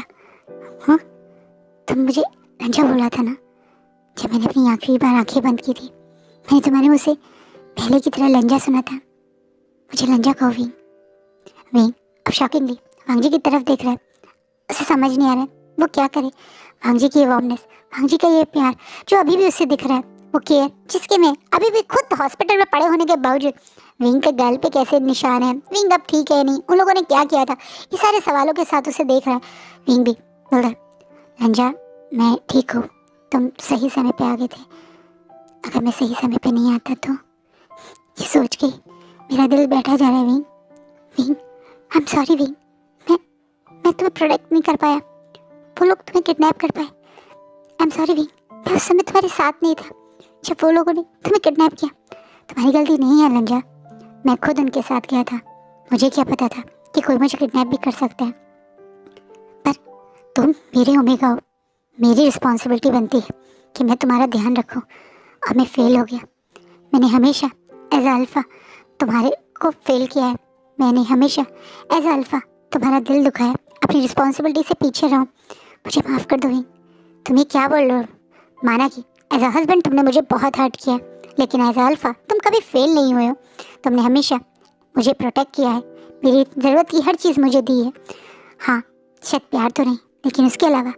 Speaker 1: हाँ तुम मुझे लंजा बोला था ना जब मैंने अपनी आखिरी बार आंखें बंद की थी? मैंने तुम्हारे मुझसे पहले की तरह लंजा सुना था, मुझे लंजा कहो विंग। विंग अब शॉकिंगली वांगजी की तरफ देख रहा है, उसे समझ नहीं आ रहा है वो क्या करे। वांगजी की ये वार्मनेस, वांगजी का ये प्यार जो अभी भी उससे दिख रहा है, वो केयर जिसके में अभी भी खुद हॉस्पिटल में पड़े होने के बावजूद विंग के गाल पे कैसे निशान है, विंग अब ठीक है नहीं, उन लोगों ने क्या किया था, ये सारे सवालों के साथ उसे देख रहा है। विंग भी बोल रहा है, लंजा मैं ठीक हूँ, तुम सही समय पे आ गए थे, अगर मैं सही समय पे नहीं आता तो। ये सोच के मेरा दिल बैठा जा रहा है wing. Wing I am sorry wing, मैं तुम्हें प्रोटेक्ट नहीं कर पाया, वो लोग तुम्हें किडनैप कर पाए। आई एम सॉरी विंग, मैं उस समय तुम्हारे साथ नहीं था जब वो लोगों ने तुम्हें किडनैप किया। तुम्हारी गलती नहीं है लंजा, मैं खुद उनके साथ गया था, मुझे क्या पता था कि कोई मुझे किडनैप भी कर सकता है। पर तुम मेरे ओमेगा हो, मेरी रिस्पॉन्सिबिलिटी बनती है कि मैं तुम्हारा ध्यान रखूं, और मैं फेल हो गया। मैंने हमेशा एज अल्फ़ा तुम्हारे को फेल किया है, मैंने हमेशा एज अल्फ़ा तुम्हारा दिल दुखाया, अपनी रिस्पॉन्सिबिलिटी से पीछे रहो, मुझे माफ़ कर दो विंग। तुम ये क्या बोल रहे हो? माना कि एज अ हस्बैंड तुमने मुझे बहुत हर्ट किया, लेकिन एज अल्फ़ा तुम कभी फेल नहीं हुए हो, तुमने हमेशा मुझे प्रोटेक्ट किया है, मेरी ज़रूरत की हर चीज़ मुझे दी है। हाँ शायद प्यार तो नहीं, लेकिन उसके अलावा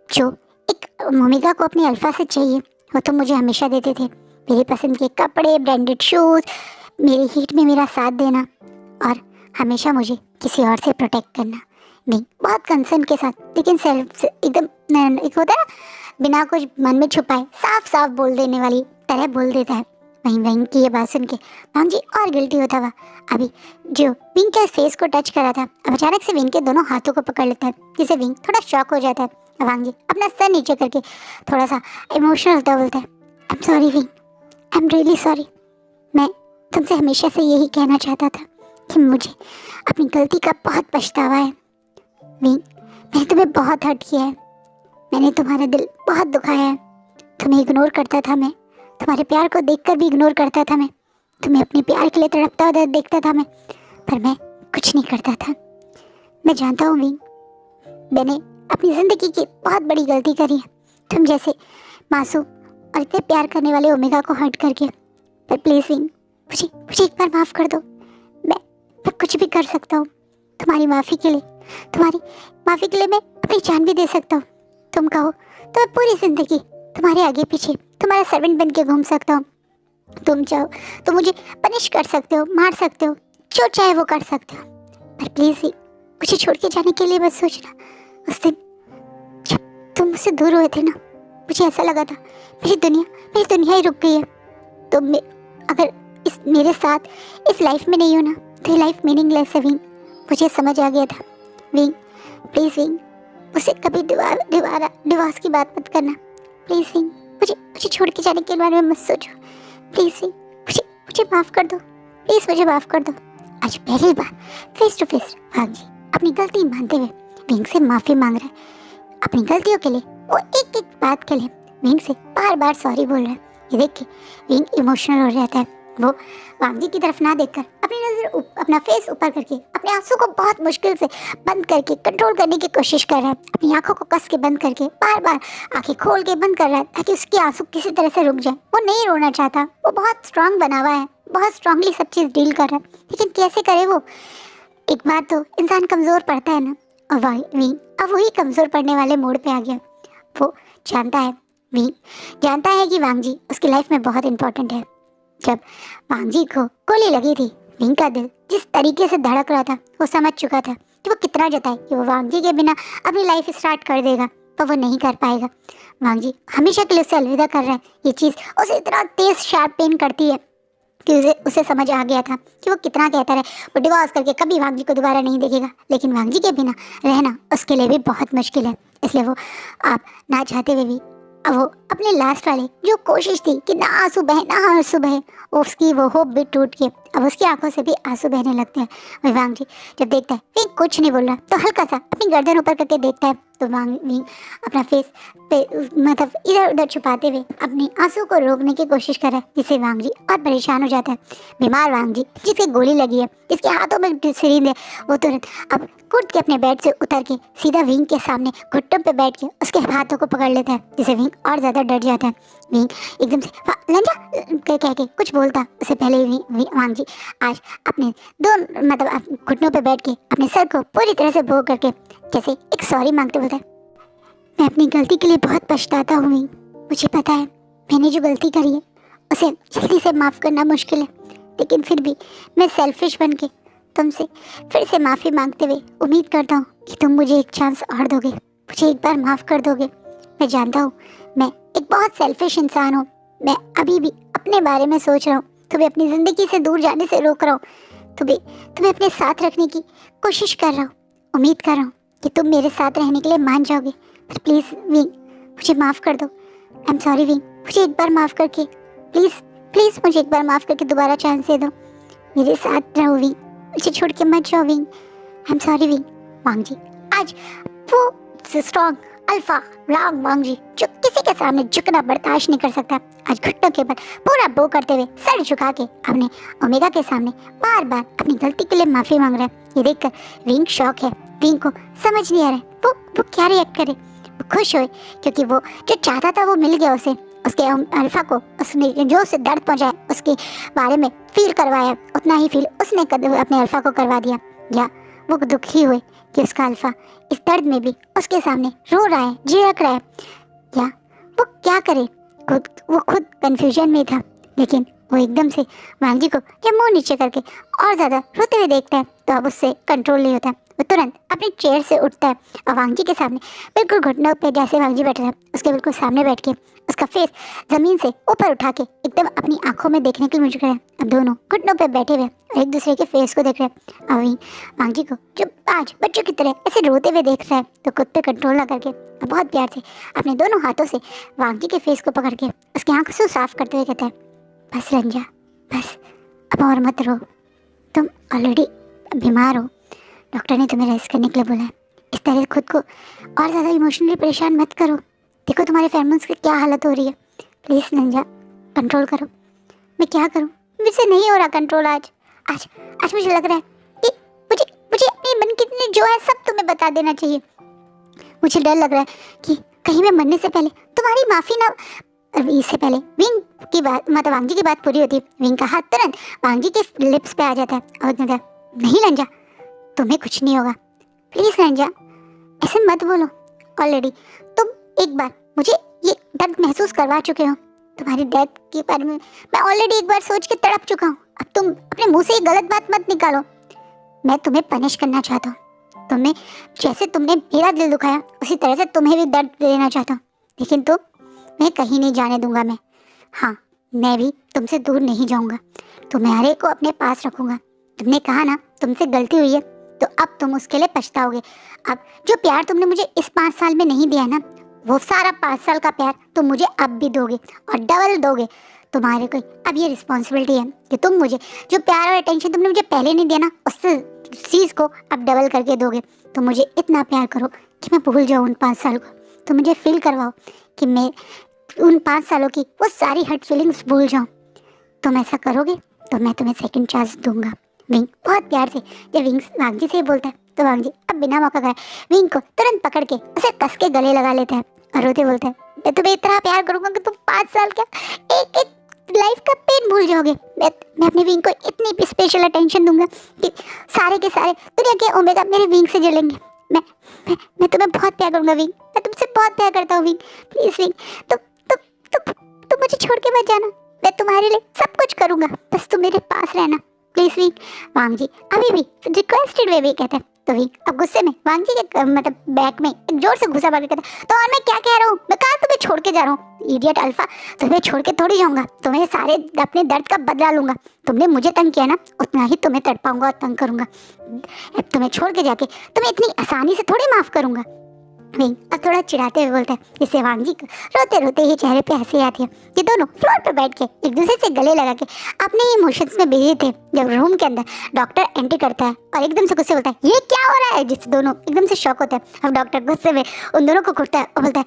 Speaker 1: जो एक ओमेगा को अपने अल्फ़ा से चाहिए वो तुम मुझे हमेशा देते थे, मेरी पसंद के कपड़े, ब्रांडेड शूज़, मेरी हीट में मेरा साथ देना और हमेशा मुझे किसी और से प्रोटेक्ट करना। नहीं बहुत कंसर्न के साथ, लेकिन सेल्फ एकदम एक होता है ना बिना कुछ मन में छुपाए साफ साफ बोल देने वाली तरह बोल देता है। वहीं विंग की ये बात सुन के वांगजी और गिल्टी होता हुआ अभी जो विंग के फेस को टच करा था अब अचानक से विंग के दोनों हाथों को पकड़ लेता है, जिससे विंग थोड़ा शॉक हो जाता है। वांगजी अपना सर नीचे करके थोड़ा सा इमोशनल होता बोलता है, आई am sorry wing, I am really sorry, मैं तुमसे हमेशा से यही कहना चाहता था कि मुझे अपनी गलती का बहुत पछतावा है। विंग मैंने तुम्हें बहुत हर्ट किया है, मैंने तुम्हारा दिल बहुत दुखाया है, तुम्हें इग्नोर करता था मैं, तुम्हारे प्यार को देखकर भी इग्नोर करता था मैं, तुम्हें अपने प्यार के लिए तड़पता हुआ देखता था मैं, पर मैं कुछ नहीं करता था। मैं जानता हूँ विंग, मैंने अपनी ज़िंदगी की बहुत बड़ी गलती करी है, तुम जैसे मासूम और इतने प्यार करने वाले ओमेगा को हर्ट करके। पर प्लीज़ विंग, मुझे मुझे एक बार माफ़ कर दो। मैं कुछ भी कर सकता हूँ तुम्हारी माफ़ी के लिए। तुम्हारी माफ़ी के लिए मैं अपनी जान भी दे सकता हूँ। तुम कहो तो मैं पूरी ज़िंदगी तुम्हारे आगे पीछे तुम्हारा सर्वेंट बन के घूम सकता हूँ। तुम चाहो तो मुझे पनिश कर सकते हो, मार सकते हो, जो चाहे वो कर सकते हो। पर प्लीज़ भी मुझे छोड़ के जाने के लिए मत सोचना। उस दिन जब तुम मुझसे दूर हुए थे ना, मुझे ऐसा लगा था मेरी दुनिया ही रुक गई है। तुम अगर मेरे साथ इस लाइफ में नहीं हो ना, तो ये लाइफ मीनिंगलेस है विंग। मुझे समझ आ गया था विंग। प्लीज़ विंग, मुझसे कभी डिवोर्स की बात मत करना। प्लीज़ विंग, मुझे छोड़ के जाने के बारे में मत सोचो। प्लीज़ विंग, मुझे माफ़ कर दो। प्लीज़ मुझे माफ़ कर दो। आज पहली बार फेस टू फेस भाग जी अपनी गलती मानते हुए विंग से माफ़ी मांग रहा है। अपनी गलतियों के लिए, वो एक एक बात के लिए विंग से बार बार सॉरी बोल रहा है। ये देख के विंग इमोशनल हो जाता है। वो वांगी की तरफ ना देखकर अपना फेस ऊपर करके अपने आंसू को बहुत मुश्किल से बंद करके कंट्रोल करने की कोशिश कर रहा है। अपनी आंखों को कस के बंद करके बार बार आंखें खोल के बंद कर रहा है ताकि उसके आंसू किसी तरह से रुक जाए। वो नहीं रोना चाहता। वो बहुत स्ट्रांग बना हुआ है, बहुत स्ट्रांगली सब चीज़ डील कर रहा है, लेकिन कैसे करे वो। एक बार तो इंसान कमज़ोर पड़ता है ना, और अब वही कमज़ोर पड़ने वाले मोड़ पे आ गया। वो जानता है कि वांगजी उसकी लाइफ में बहुत इंपॉर्टेंट है। जब वांगजी को गोली लगी थी, विंग का दिल जिस तरीके से धड़क रहा था वो समझ चुका था कि वो कितना जताए कि वो वांगजी के बिना अपनी लाइफ स्टार्ट कर देगा, पर वो नहीं कर पाएगा। वांगजी हमेशा के लिए उसे अलविदा कर रहा है। ये चीज़ उसे इतना तेज शार्प पेन करती है कि उसे समझ आ गया था कि वो कितना कहता रहे वो डिवोर्स करके कभी वांगजी को दोबारा नहीं देखेगा, लेकिन वांगजी के बिना रहना उसके लिए भी बहुत मुश्किल है। इसलिए वो आप ना चाहते हुए भी अब वो अपने लास्ट वाले जो कोशिश थी कि ना आंसू बहे, उसकी वो होप भी टूट के अब उसकी आंखों से भी आंसू बहने लगते हैं। वही वांगजी जब देखता है विंग कुछ नहीं बोल रहा, तो हल्का सा अपनी गर्दन ऊपर करके देखता है, तो विंग अपना फेस पे मतलब इधर उधर छुपाते हुए अपनी आंसू को रोकने की कोशिश कर रहा है, जिससे वांगजी और परेशान हो जाता है। बीमार वांगजी जिसके गोली लगी है, जिसके हाथों में सिरिंज है, वो तुरंत अब कूद के अपने बेड से उतर के सीधा विंग के सामने घुटनों पे बैठ के उसके हाथों को पकड़ लेता है, जिससे विंग और ज़्यादा डर जाता है। विंग एकदम से लंजा कह के कुछ बोलता उससे पहले ही वांगजी आज अपने घुटनों पे बैठ के अपने सर को पूरी तरह से भोग करके जैसे एक सॉरी मांगते बोलता है, मैं अपनी गलती के लिए बहुत पछताता हूँ विंग। मुझे पता है मैंने जो गलती करी है उसे जल्दी से माफ़ करना मुश्किल है, लेकिन फिर भी मैं सेल्फिश बन के तुमसे फिर से माफ़ी मांगते हुए उम्मीद करता हूँ कि तुम मुझे एक चांस और दोगे, मुझे एक बार माफ़ कर दोगे। मैं जानता हूँ मैं एक बहुत सेल्फिश इंसान हूँ, मैं अभी भी अपने बारे में सोच रहा हूँ, तुम्हें अपनी ज़िंदगी से दूर जाने से रोक रहा हूँ, तुम्हें अपने साथ रखने की कोशिश कर रहा हूँ, उम्मीद कर रहा हूँ कि तुम मेरे साथ रहने के लिए मान जाओगे। पर प्लीज़ विंग मुझे माफ़ कर दो। आई एम सॉरी विंग, मुझे एक बार माफ़ करके प्लीज़ मुझे एक बार माफ़ करके दोबारा चांस दे दो। मेरे साथ रहो विंग, मुझे छोड़ के मत जाओ Wing. I am sorry Wing. Wangji आज वो स्ट्रॉन्ग अल्फा रॉन्ग वांगजी जो किसी के सामने झुकना बर्दाश्त नहीं कर सकता, आज घुटनों के बल पूरा बो करते हुए सर झुका के अपने ओमेगा के सामने बार बार अपनी गलती के लिए माफ़ी मांग रहा है। ये देखकर विंग शॉक है। विंग को समझ नहीं आ रहा है वो क्या रिएक्ट करे। वो खुश हुए क्योंकि वो जो चाहता था वो मिल गया उसे। उसके अल्फा को उसने जो उसे दर्द पहुंचाया उसके बारे में फील करवाया, उतना ही फील उसने अपने अल्फा को करवा दिया। या वो दुखी हुए कि उसका अल्फा इस दर्द में भी उसके सामने रो रहा है, झिड़क रहा है, या वो क्या करे। वो खुद कन्फ्यूजन में था, लेकिन वो एकदम से वांगजी को जब मुंह नीचे करके और ज़्यादा रोते हुए देखता है तो अब उससे कंट्रोल नहीं होता। वो तुरंत अपनी चेयर से उठता है और वांगजी के सामने बिल्कुल घुटनों पे जैसे वांगजी बैठा था उसके बिल्कुल सामने बैठ के उसका फेस ज़मीन से ऊपर उठा के एकदम अपनी आंखों में देखने के लिए मुझे है। अब दोनों घुटनों पे बैठे हुए एक दूसरे के फेस को देख रहे हैं। और वहीं वांगजी को जो आज बच्चों की तरह ऐसे रोते हुए देख रहा है तो खुद पे कंट्रोल ना करके बहुत प्यार से अपने दोनों हाथों से वांगजी के फेस को पकड़ के उसकी आंखों साफ करते हुए कहता है, बस रंजा बस अब और मत रो, तुम ऑलरेडी बीमार हो, डॉक्टर ने तुम्हें रेस्ट करने के लिए बोला है। इस तरह खुद को और ज़्यादा इमोशनली परेशान मत करो, देखो तुम्हारे फेमोन्स की क्या हालत हो रही है, प्लीज़ रंजा कंट्रोल करो। मैं क्या करूँ, मुझसे नहीं हो रहा कंट्रोल। आज मुझे लग रहा है कि मुझे अपने मन की जो है सब तुम्हें बता देना चाहिए। मुझे डर लग रहा है कि कहीं मैं मरने से पहले तुम्हारी माफ़ी ना, इससे पहले विंग की बात, मतलब वांग जी की बात पूरी होती, विंग का हाथ तुरंत वांग जी के लिप्स पे आ जाता है और कहता है, नहीं रंजा, तुम्हें कुछ नहीं होगा, प्लीज़ रंजा ऐसे मत बोलो। ऑलरेडी तुम एक बार मुझे ये दर्द महसूस करवा चुके हो, तुम्हारी डेथ के बारे में मैं ऑलरेडी एक बार सोच के तड़प चुका हूँ। अब तुम अपने मुंह से ये गलत बात मत निकालो। मैं तुम्हें पनिश करना चाहता हूँ, तुम्हें जैसे तुमने मेरा दिल दुखाया उसी तरह से तुम्हें भी दर्द देना चाहता हूँ, लेकिन तुम मैं कहीं नहीं जाने दूंगा। मैं, हाँ, मैं भी तुमसे दूर नहीं जाऊंगा, तुम्हारे को अपने पास रखूंगा। तुमने कहा ना तुमसे गलती हुई है, तो अब तुम उसके लिए पछताओगे। अब जो प्यार तुमने मुझे इस 5 साल में नहीं दिया ना, वो सारा 5 साल का प्यार तुम मुझे अब भी दोगे और डबल दोगे। तुम्हारे को अब ये रिस्पॉन्सिबिलिटी है कि तुम मुझे जो प्यार और अटेंशन तुमने मुझे पहले नहीं दिया ना, उस चीज़ को अब डबल करके दोगे। तुम मुझे इतना प्यार करो कि मैं भूल जाऊँ उन 5 साल को। तुम मुझे फील करवाओ कि मैं उन 5 सालों की वो सारी हर्ट फीलिंग्स भूल जाऊँ। तुम ऐसा करोगे तो मैं तुम्हें सेकंड चांस दूंगा। विंग बहुत प्यार से जब विंग वांग जी से बोलता है तो वांग जी अब बिना मौका गए विंग को तुरंत पकड़ के उसे कस के गले लगा लेते हैं और रोते बोलते हैं, मैं तुम्हें इतना प्यार करूँगा कि तुम 5 साल क्या एक एक लाइफ का पेन भूल जाओगे। मैं अपने विंग को इतनी स्पेशल अटेंशन दूंगा कि सारे के सारे दुनिया के ओमेगा मेरे विंग से जलेंगे। मैं तुम्हें बहुत प्यार करूँगा विंग, मैं तुमसे बहुत प्यार करता हूँ विंग, प्लीज़ विंग, तुम मुझे छोड़ के मत जाना। मैं तुम्हारे लिए सब कुछ करूँगा, बस तुम मेरे पास रहना प्लीज़ विंग। वांग जी अभी भी रिक्वेस्टेड वे भी कहते हैं तो विंग अब गुस्से में वांग जी के मतलब बैक में एक जोर से घुसा मार के कहता है, तो और मैं क्या कह रहा हूँ, मैं कहाँ तुम्हें छोड़ के जा रहा हूँ इडियट अल्फा, तुम्हें छोड़ के थोड़ी जाऊँगा, तुम्हें सारे अपने दर्द का बदला लूँगा। तुमने मुझे तंग किया ना, उतना ही तुम्हें तड़पाऊँगा और तंग करूँगा। अब तुम्हें छोड़ के जाके तुम्हें इतनी आसानी से थोड़ी माफ़ करूँगा। विंग अब थोड़ा चिढ़ाते हुए बोलता है, जिससे वांग जी को रोते रोते ही चेहरे पे हंसी आती है। ये दोनों फ्लोर पे बैठ के एक दूसरे से गले लगा के अपने इमोशंस में बिजी थे जब रूम के अंदर डॉक्टर एंट्री करता है और एकदम से गुस्से बोलता है, ये क्या हो रहा है, जिससे दोनों एकदम से शॉक होते हैं। अब डॉक्टर गुस्से में उन दोनों को घूरता है और बोलता है,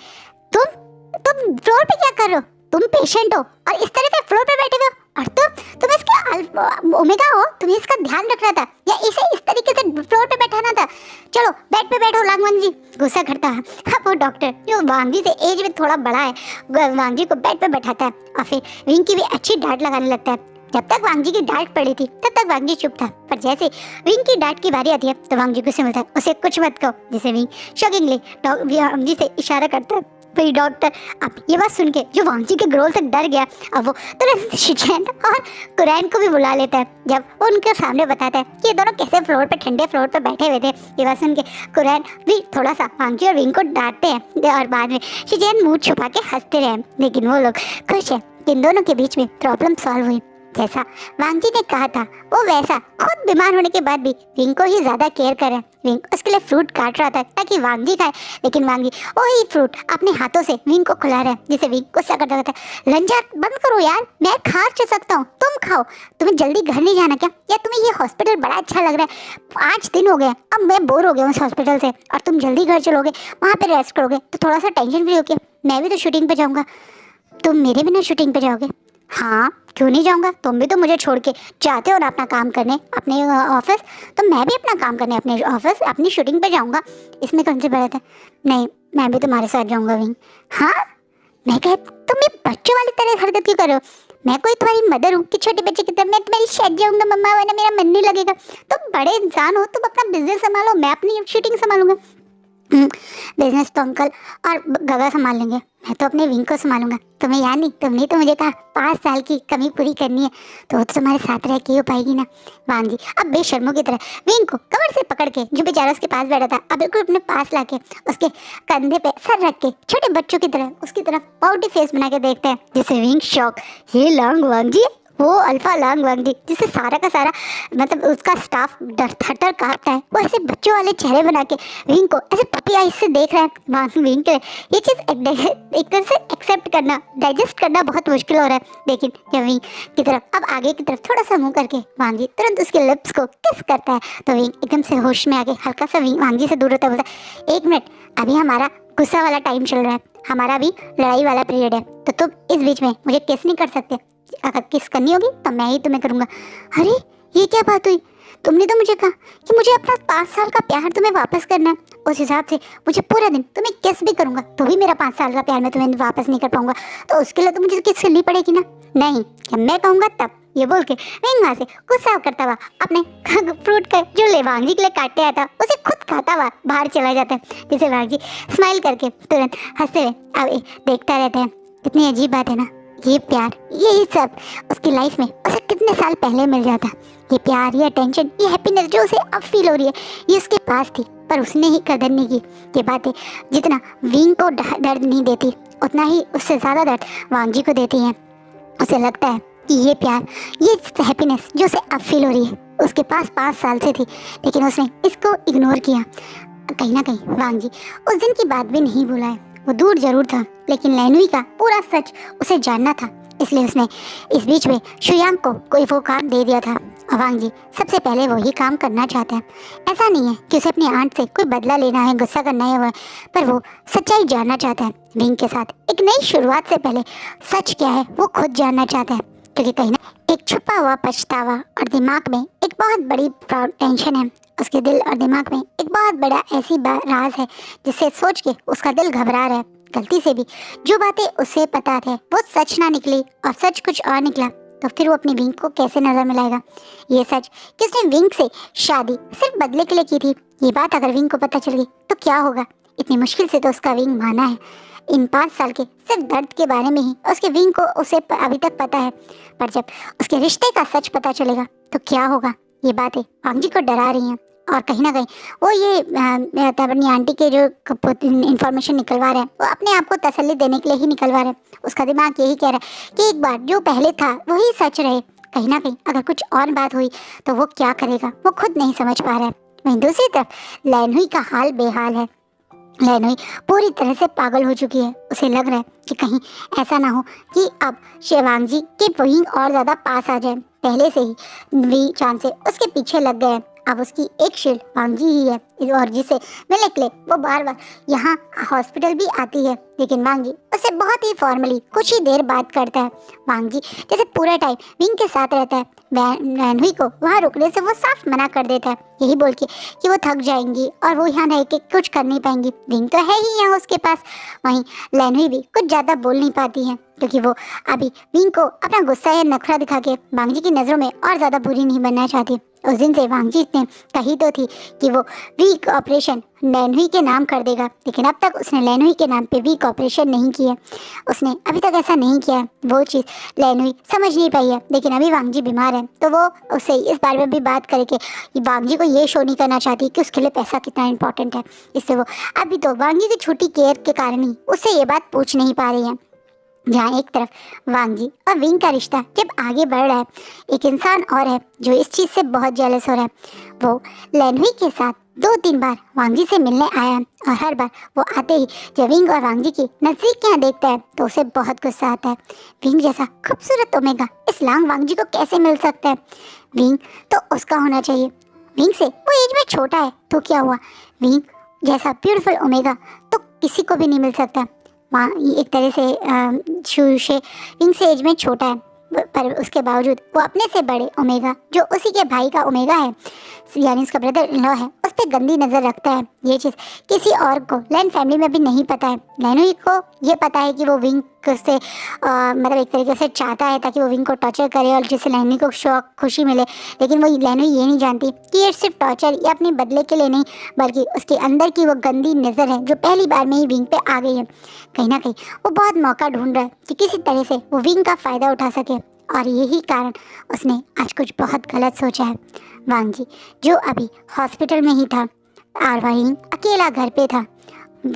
Speaker 1: तुम फ्लोर पे क्या कर रहे हो, तुम पेशेंट हो और इस तरह से फ्लोर पे बैठे हुए हो, और तुम इसका ओमेगा हो, तुम्हें इसका ध्यान रखना था या इसे इस तरीके से फ्लोर पे बैठाना था। चलो बेड पे बैठो। वांग जी गुस्सा करता है। अब वो डॉक्टर जो वांग जी से एज में थोड़ा बड़ा है वांग जी को बेड पे बैठाता है और फिर विंग की भी अच्छी डांट लगाने लगता है। जब तक वांग जी की डांट पड़ी थी तब तक वांग जी चुप था, पर जैसे विंग की डांट की बारी आती है तो वांग जी गुस्से में बोलता है, उसे कुछ मत कहो। जिसे विंग शॉकिंगली वांग जी से इशारा करता है। फिर डॉक्टर अब ये बात सुन के जो वांग जी के ग्रोल तक डर गया, अब वो तुरंत शिचेन और कुरैन को भी बुला लेता है। जब वो उनके सामने बताता है कि ये दोनों कैसे फ्लोर पे ठंडे फ्लोर पे बैठे हुए थे, ये बात सुन के कुरैन भी थोड़ा सा वांग जी और विंग को डांटते हैं और बाद में शिचेन मुंह छुपा के हंसते रहे, लेकिन वो लोग खुश है कि इन दोनों के बीच में प्रॉब्लम सॉल्व हुई। जैसा वांग जी ने कहा था वो वैसा खुद बीमार होने के बाद भी विंग को ही ज़्यादा केयर करे। विंग उसके लिए फ्रूट काट रहा था ताकि वांग जी खाए, लेकिन वांग जी वही फ्रूट अपने हाथों से विंग को खिला रहा है, जिसे विंग गुस्सा करता रहता है, लंजा बंद करो यार, मैं खा सकता हूँ, तुम खाओ। तुम्हें जल्दी घर नहीं जाना क्या, या तुम्हें ये हॉस्पिटल बड़ा अच्छा लग रहा है, 5 दिन हो गए, अब मैं बोर हो गया हूँ उस हॉस्पिटल से, और तुम जल्दी घर चलोगे, वहाँ पर रेस्ट करोगे तो थोड़ा सा टेंशन फ्री होके मैं भी तो शूटिंग पर जाऊँगा। तुम मेरे बिना शूटिंग पर जाओगे? हाँ, क्यों नहीं जाऊँगा, तुम भी तो मुझे छोड़ के जाते हो ना अपना काम करने अपने ऑफिस, तो मैं भी अपना काम करने अपने ऑफिस अपनी शूटिंग पे जाऊँगा, इसमें कौन सी बात है। नहीं, मैं भी तुम्हारे साथ जाऊँगा विंग। हाँ, मैं कह तुम ये बच्चों वाली तरह हरकत क्यों कर रहे हो, मैं कोई तुम्हारी मदर हूँ कि छोटे बच्चे की तरह मैं तुम्हारी शायद जाऊँगा मम्मा, वरना मेरा मन नहीं लगेगा। तुम बड़े इंसान हो, तुम अपना बिजनेस संभालो, मैं अपनी शूटिंग संभालूंगा। बिजनेस तो अंकल और गगा संभाल लेंगे, मैं तो अपने विंग को संभालूंगा। तुम्हें याद नहीं, तुमने तो मुझे कहा 5 साल की कमी पूरी करनी है, तो वो तो तुम्हारे साथ रह के हो पाएगी ना। वांग जी अब बेशर्मों की तरह विंग को कमर से पकड़ के, जो बेचारा उसके पास बैठा था, अब बिल्कुल अपने पास लाके उसके कंधे पे सर रख के छोटे बच्चों की तरह उसकी तरफ पाउटी फेस बना के देखते हैं, जिससे विंग शॉक, ये लॉन्ग वांग जी, वो अल्फा लॉन्ग वांग जी जिससे सारा का सारा मतलब उसका स्टाफ डर थर कांपता है, वो ऐसे बच्चों वाले चेहरे बना के विंग को ऐसे पपी आइज से देख रहा है। विंग के ये चीज़ एक तरह से एक्सेप्ट करना, डाइजेस्ट करना बहुत मुश्किल हो रहा है, लेकिन जब विंग की तरफ अब आगे की तरफ थोड़ा सा मुंह करके वांग जी तुरंत उसके लिप्स को किस करता है, तो विंग एकदम से होश में आके हल्का सा वांग जी से दूर होता बोलता है, 1 मिनट, अभी हमारा गुस्सा वाला टाइम चल रहा है, हमारा भी लड़ाई वाला पीरियड है, तो तुम इस बीच में मुझे किस नहीं कर सकते, अगर किस करनी होगी तो मैं ही तुम्हें करूँगा। अरे ये क्या बात हुई, तुमने तो मुझे कहा कि मुझे अपना 5 साल का प्यार तुम्हें वापस करना है, उस हिसाब से मुझे पूरा दिन तुम्हें किस भी करूँगा तो भी मेरा 5 साल का प्यार मैं तुम्हें वापस नहीं कर पाऊंगा, तो उसके लिए तो मुझे किस करनी पड़ेगी ना। नहीं, जब मैं कहूँगा तब। ये बोल के विंग वहाँ से गुस्सा करता हुआ अपने फ्रूट का जो वांग जी के लिए काटते आया था उसे खुद खाता हुआ बाहर चला जाता है, जिसे वांग जी स्माइल करके तुरंत हंसते हुए अब देखता रहता है। कितनी अजीब बात है ना, ये प्यार, यही सब उसकी लाइफ में उसे कितने साल पहले मिल जाता। ये प्यार, ये अटेंशन, ये हैप्पीनेस जो उसे अब फील हो रही है, ये उसके पास थी पर उसने ही कदर नहीं की। ये बातें जितना विंग को दर्द नहीं देती उतना ही उससे ज़्यादा दर्द वांग जी को देती हैं। उसे लगता है कि ये प्यार, ये हैप्पीनेस जो उसे अब फील हो रही है उसके पास 5 साल से थी, लेकिन उसने इसको इग्नोर किया। कहीं ना कहीं वांग जी उस दिन की बात भी नहीं भूला है। वो दूर जरूर था लेकिन लैनुई का पूरा सच उसे जानना था, इसलिए उसने इस बीच में शुयांग को कोई वो काम दे दिया था। वांग जी सबसे पहले वही काम करना चाहता है। ऐसा नहीं है कि उसे अपनी आंट से कोई बदला लेना है, गुस्सा करना है, पर वो सच्चाई जानना चाहता है। विंग के साथ एक नई शुरुआत से पहले सच क्या है वो खुद जानना चाहता है, क्योंकि कहीं ना एक छुपा हुआ पछतावा और दिमाग में एक बहुत बड़ी टेंशन है। उसके दिल और दिमाग में एक बहुत बड़ा ऐसी राज है जिसे सोच के उसका दिल घबरा रहा है। गलती से भी जो बातें उसे पता थे वो सच ना निकली और सच कुछ और निकला तो फिर वो अपनी विंग को कैसे नजर मिलाएगा। ये सच कि उसने विंग से शादी सिर्फ बदले के लिए की थी, ये बात अगर विंग को पता चल गई तो क्या होगा। इतनी मुश्किल से तो उसका विंग माना है। इन 5 साल के सिर्फ दर्द के बारे में ही उसके विंग को उसे अभी तक पता है, पर जब उसके रिश्ते का सच पता चलेगा तो क्या होगा। ये बातें वांग जी को डरा रही हैं और कहीं ना कहीं वो ये अपनी आंटी के जो इन्फॉर्मेशन निकलवा रहे हैं वो अपने आप को तसल्ली देने के लिए ही निकलवा रहे हैं। उसका दिमाग यही कह रहा है कि एक बार जो पहले था वही सच रहे। कहीं ना कहीं अगर कुछ और बात हुई तो वो क्या करेगा वो खुद नहीं समझ पा रहा है। वहीं दूसरी तरफ लैनुई का हाल बेहाल है। लैनुई पूरी तरह से पागल हो चुकी है। उसे लग रहा है कि कहीं ऐसा ना हो कि अब वांग जी के विंग और ज़्यादा पास आ जाए। पहले से ही वी चांद से उसके पीछे लग गए। अब उसकी एक शील्ड वांग जी ही है और जिसे मिलने के लिए वो बार बार यहाँ हॉस्पिटल भी आती है, लेकिन वांग जी उससे बहुत ही फॉर्मली कुछ ही देर बात करता है। वांग जी जैसे पूरा टाइम विंग के साथ रहता है। लैनुई को वहाँ रुकने से वो साफ मना कर देता है, यही बोल के कि वो थक जाएंगी और वो यहाँ रह के कुछ कर नहीं पाएंगी। विंग तो है ही यहाँ उसके पास। वहीं लैनुई भी कुछ ज़्यादा बोल नहीं पाती है क्योंकि वो अभी विंग को अपना गुस्सा या नखरा दिखा के वांग जी की नज़रों में और ज़्यादा बुरी नहीं बनना चाहती। उस दिन से वांग जी ने कही तो थी कि वो वीक ऑपरेशन लैनुई के नाम कर देगा, लेकिन अब तक उसने लैनुई के नाम पे वीक ऑपरेशन नहीं किया। उसने अभी तक ऐसा नहीं किया। वो चीज़ लैनुई समझ नहीं पाई है, लेकिन अभी वांग जी बीमार है तो वो उससे इस बारे में भी बात करके वांग जी को ये शो नहीं करना चाहती कि उसके लिए पैसा कितना इंपॉर्टेंट है। इससे वो अभी तो वांग जी की छोटी केयर के कारण ही उससे ये बात पूछ नहीं पा रही है। जहाँ एक तरफ वांग जी और विंग का रिश्ता जब आगे बढ़ रहा है, एक इंसान और है जो इस चीज़ से बहुत जेलस हो रहा है। वो लैनुई के साथ 2-3 बार वांग जी से मिलने आया और हर बार वो आते ही जब विंग और वांग जी की नज़दीक यहाँ देखता है तो उसे बहुत गुस्सा आता है। विंग जैसा खूबसूरत ओमेगा इस लांग वांग जी को कैसे मिल सकता है। विंग तो उसका होना चाहिए। विंग से वो एज में छोटा है तो क्या हुआ, विंग जैसा ब्यूटीफुल ओमेगा तो किसी को भी नहीं मिल सकता। वहाँ एक तरह से विंग से एज में छोटा है पर उसके बावजूद वो अपने से बड़े ओमेगा जो उसी के भाई का ओमेगा है यानी उसका ब्रदर इन लॉ है उस पर गंदी नज़र रखता है। ये चीज़ किसी और को लैन फैमिली में भी नहीं पता है। लैनुई को ये पता है कि वो विंग से मतलब एक तरीके से चाहता है ताकि वो विंग को टॉर्चर करे और जिससे लैनुई को शौक खुशी मिले, लेकिन वो लैनुई ये नहीं जानती कि ये सिर्फ टॉर्चर या अपने बदले के लिए नहीं बल्कि उसके अंदर की वो गंदी नज़र है जो पहली बार में ही विंग पे आ गई है। कहीं ना कहीं वो बहुत मौका ढूंढ रहा है कि किसी तरह से वो विंग का फ़ायदा उठा सके और यही कारण उसने आज कुछ बहुत गलत सोचा है। वांग जी जो अभी हॉस्पिटल में ही था और वहीं अकेला घर पे था,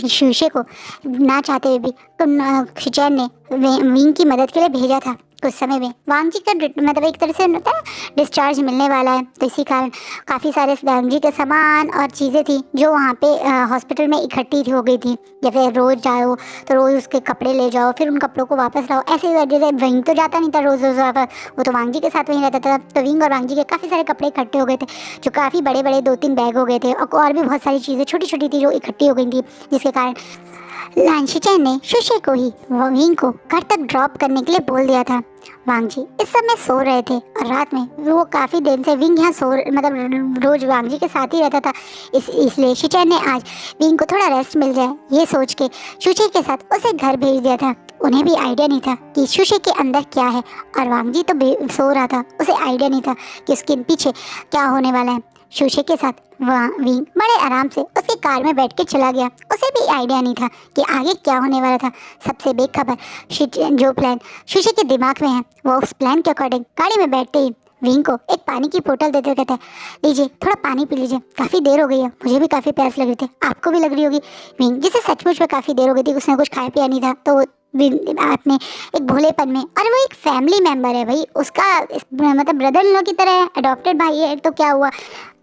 Speaker 1: शीशे को ना चाहते हुए भी तो शिचैन ने विंग की मदद के लिए भेजा था। कुछ समय में वांग जी का मतलब एक तरह से होता है डिस्चार्ज मिलने वाला है, तो इसी कारण काफ़ी सारे वांग जी के सामान और चीज़ें थी जो वहाँ पे हॉस्पिटल में इकट्ठी हो गई थी। जैसे रोज़ जाओ तो रोज़ उसके कपड़े ले जाओ फिर उन कपड़ों को वापस लाओ, ऐसे ही जैसे विंग तो जाता नहीं था रोज़ रोज़ वापस, वो तो वांग जी के साथ वहीं रहता था। तो विंग और वांग जी के काफ़ी सारे कपड़े इकट्ठे हो गए थे जो काफ़ी बड़े बड़े 2-3 बैग हो गए थे और भी बहुत सारी चीज़ें छोटी छोटी थी जो इकट्ठी हो गई थी, जिसके कारण शिचैन ने शुशे को ही विंग को घर तक ड्रॉप करने के लिए बोल दिया था। वांग जी इस समय सो रहे थे और रात में वो काफ़ी देर से विंग यहाँ मतलब रोज वांग जी के साथ ही रहता था। इसलिए शिचैन ने आज विंग को थोड़ा रेस्ट मिल जाए ये सोच के शुशे के साथ उसे घर भेज दिया था। उन्हें भी आइडिया नहीं था कि शुशे के अंदर क्या है और वांग जी तो सो रहा था, उसे आइडिया नहीं था कि उसके पीछे क्या होने वाला है। शुशे के साथ विंग बड़े आराम से उसकी कार में बैठ के चला गया। उसे भी आइडिया नहीं था कि आगे क्या होने वाला था। सबसे बेखबर जो प्लान शुशे के दिमाग में है वो उस प्लान के अकॉर्डिंग गाड़ी में बैठते ही विंग को एक पानी की बोतल देते हुए कहता है, लीजिए थोड़ा पानी पी लीजिए, काफ़ी देर हो गई है, मुझे भी काफ़ी प्यास लग रही थी, आपको भी लग रही होगी। विंग जिसे सचमुच में काफ़ी देर हो गई थी, उसने कुछ खाया पिया नहीं था, तो अपने एक भोलेपन में, और वो एक फैमिली मेंबर है भाई, उसका मतलब ब्रदर इन लॉ की तरह है, अडॉप्टेड भाई है तो क्या हुआ,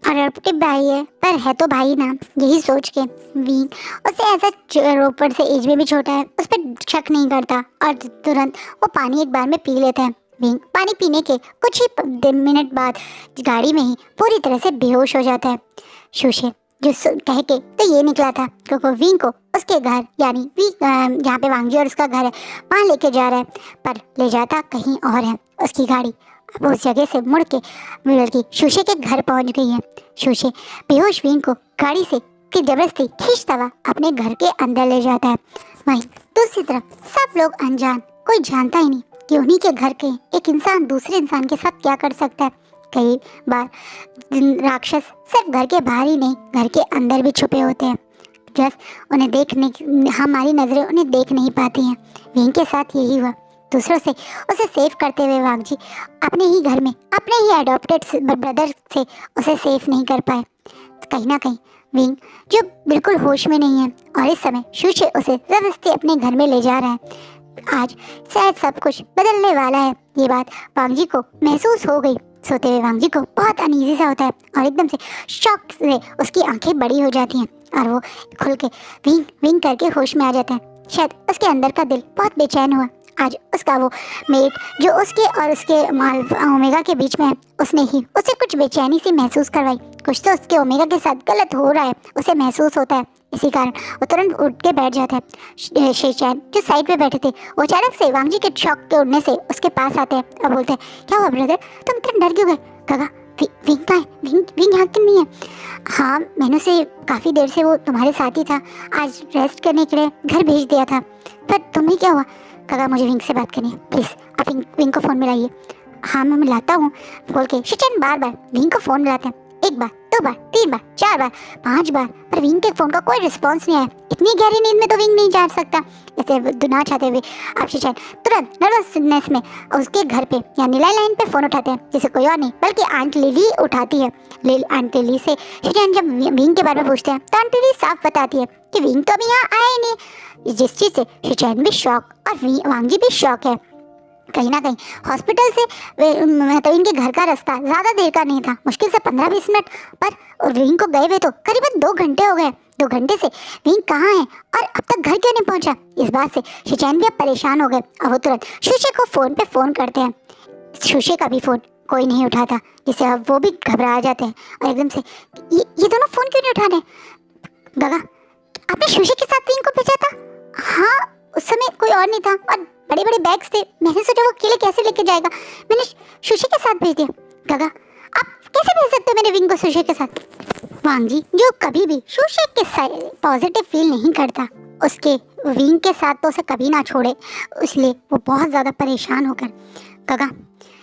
Speaker 1: अडॉप्टेड भाई है पर है तो भाई ना, यही सोच के विंग उसे ऐसा ऊपर से एज में भी छोटा है उस पर शक नहीं करता और तुरंत वो पानी एक बार में पी लेता है। विंग पानी पीने के कुछ ही मिनट बाद गाड़ी में ही पूरी तरह से बेहोश हो जाता है। शुशे जो कह के तो ये निकला था क्योंकि विंग को उसके घर यानी जहाँ पे वांग जी और उसका घर है वहाँ लेके जा रहा है, पर ले जाता कहीं और है। उसकी गाड़ी अब उस जगह से मुड़ के बल्कि शुशे के घर पहुँच गई है। शुशे बेहोश विंग को गाड़ी से की जबरदस्ती खींचता हुआ अपने घर के अंदर ले जाता है। वहीं दूसरी तरफ सब लोग अनजान, कोई जानता ही नहीं कि उन्हीं के घर के एक इंसान दूसरे इंसान के साथ क्या कर सकता है। कई बार राक्षस सिर्फ घर के बाहर ही नहीं घर के अंदर भी छुपे होते हैं, जस्ट उन्हें हमारी नज़रें उन्हें देख नहीं पाती हैं। विंग के साथ यही हुआ। दूसरों से उसे सेव करते हुए वांग जी अपने ही घर में अपने ही अडॉप्टेड ब्रदर से उसे सेफ नहीं कर पाए। कहीं ना कहीं विंग जो बिल्कुल होश में नहीं है और इस समय शुशे उसे ज़बरदस्ती अपने घर में ले जा रहा है। आज शायद सब कुछ बदलने वाला है, ये बात वांग जी को महसूस हो गई। सोते हुए वांग जी को बहुत अनईजी सा होता है और एकदम से शॉक से उसकी आंखें बड़ी हो जाती हैं और वो खुल के विंग विंग करके होश में आ जाता है। शायद उसके अंदर का दिल बहुत बेचैन हुआ। आज उसका वो मेट जो उसके और उसके ओमेगा के बीच में है, उसने ही उसे कुछ बेचैनी सी महसूस करवाई। कुछ तो उसके ओमेगा के साथ गलत हो रहा है, उसे महसूस होता है। इसी कारण वो तुरंत उठ के बैठ जाता है। शेचैन जो साइड पे बैठे थे वो अचानक से वांग जी के शॉक के उड़ने से उसके पास आते हैं और बोलते हैं, क्या हुआ ब्रदर, तुम इतना डर क्यों गए? कहा विंग का है, विंग यहाँ क्यों नहीं है? हाँ मैंने उसे काफ़ी देर से वो तुम्हारे साथ ही था, आज रेस्ट करने के लिए घर भेज दिया था, पर तुम्हें क्या हुआ? कहा मुझे विंग से बात करनी है, प्लीज़ आप विंग को फ़ोन मिलाइए। हाँ मैं मिलाता हूँ बोल के शिचैन बार बार विंग को फ़ोन मिलाते हैं। एक बार, दो बार, तीन बार, चार बार, 5 बार, पर विंग के फ़ोन का कोई रिस्पॉन्स नहीं आया। इतनी गहरी नींद में तो विंग नहीं जा सकता। ऐसे ना चाहते हुए अब शिचैन तुरंत नर्वसनेस में उसके घर पे यानी लाइन पे फ़ोन उठाते हैं, जिसे कोई और नहीं बल्कि आंट लिली उठाती है। आंट लिली से शिचैन जब विंग के बारे में पूछते हैं तो आंट लिली साफ बताती है कि विंग तो अभी यहाँ आया ही नहीं, जिस चीज़ से शिचैन भी शॉक और वांग जी भी शॉक है। कहीं ना कहीं हॉस्पिटल से मतलब इनके घर का रास्ता ज़्यादा देर का नहीं था, मुश्किल से 15-20 मिनट, पर विंग को गए हुए तो करीबन 2 घंटे हो गए। 2 घंटे से विंग कहाँ है और अब तक घर क्यों नहीं पहुँचा? इस बात से शिचैन भी अब परेशान हो गए और वो तुरंत शुशे को फ़ोन करते हैं। शुशे का भी फ़ोन कोई नहीं उठाता, जिससे अब वो भी घबरा जाते हैं और एकदम से ये दोनों फ़ोन क्यों नहीं उठा रहे? गगा आपने शुशे के साथ विंग को भेजा था? हाँ उस समय कोई और नहीं था और बड़े बड़े बैग्स थे, मैंने सोचा वो अकेले कैसे लेके जाएगा, मैंने शुशे के साथ भेज दिया। गगा आप कैसे भेज सकते हो मेरे विंग को शुशे के साथ? वांग जी जो कभी भी शुशे के साथ पॉजिटिव फील नहीं करता, उसके विंग के साथ तो उसे कभी ना छोड़े, इसलिए वो बहुत ज़्यादा परेशान होकर गगा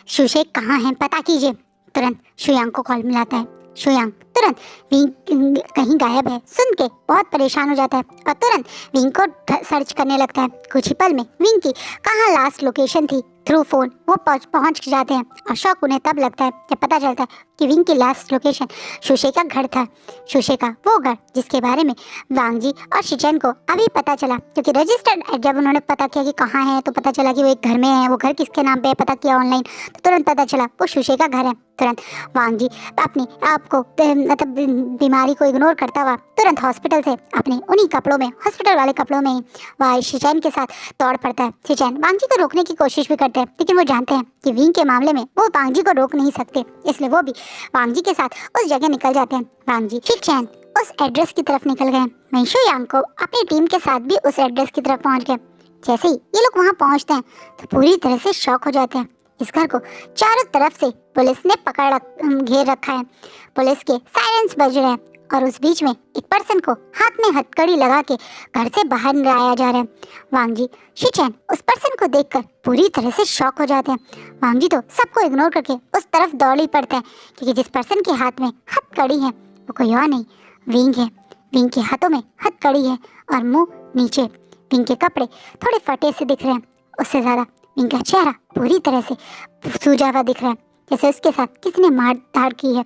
Speaker 1: शुशे कहाँ हैं पता कीजिए। तुरंत शुयांग को कॉल मिलाता है। शुयांग तुरंत विंग कहीं गायब है सुन के बहुत परेशान हो जाता है और तुरंत विंग को सर्च करने लगता है। कुछ ही पल में विंग की कहाँ लास्ट लोकेशन थी थ्रू फोन वो पहुंच जाते हैं और शौक उन्हें तब लगता है जब पता चलता है कि विंग की लास्ट लोकेशन शुशे का घर था। शुशे का वो घर जिसके बारे में वांग जी और शिचैन को अभी पता चला, क्योंकि रजिस्टर्ड जब उन्होंने पता किया कि कहाँ है तो पता चला कि वो एक घर में है। वो घर किसके नाम पे है पता किया ऑनलाइन तो तुरंत पता चला वो शुशे का घर है। तुरंत वांग जी अपने आप को मतलब बीमारी को इग्नोर करता हुआ तुरंत हॉस्पिटल से अपने उन्हीं कपड़ों में हॉस्पिटल वाले कपड़ों में ही वह शिचैन के साथ दौड़ पड़ता है। शिचैन वांग जी को रोकने की कोशिश भी करते हैं, लेकिन वो जानते हैं कि विंग के मामले में वो वांग जी को रोक नहीं सकते, इसलिए वो भी वांग जी के साथ उस जगह निकल जाते हैं। वांग जी शिचैन उस एड्रेस की तरफ निकल गए। वहीं शुयांग को अपनी टीम के साथ भी उस एड्रेस की तरफ पहुंच गए। जैसे ही ये लोग वहाँ पहुँचते हैं तो पूरी तरह से शॉक हो जाते हैं। इस घर को चारों तरफ से पुलिस ने घेर रखा है। पुलिस के सायरन्स बज रहे हैं और उस बीच में एक पर्सन को हाथ में हथकड़ी लगा के घर से बाहर लाया जा रहा है। वांग जी शिचैन उस पर्सन को देखकर पूरी तरह से शॉक हो जाते हैं। वांग जी तो सबको इग्नोर करके उस तरफ दौड़ ही पड़ते हैं क्योंकि जिस पर्सन के हाथ में हथकड़ी है वो कोई और नहीं, विंग है। विंग के हाथों में हथकड़ी है और मुंह नीचे। विंग के कपड़े थोड़े फटे से दिख रहे हैं, उससे ज़्यादा विंग का चेहरा पूरी तरह से सूजा हुआ दिख रहा है, जैसे उसके साथ किसी ने मार धाड़ की है।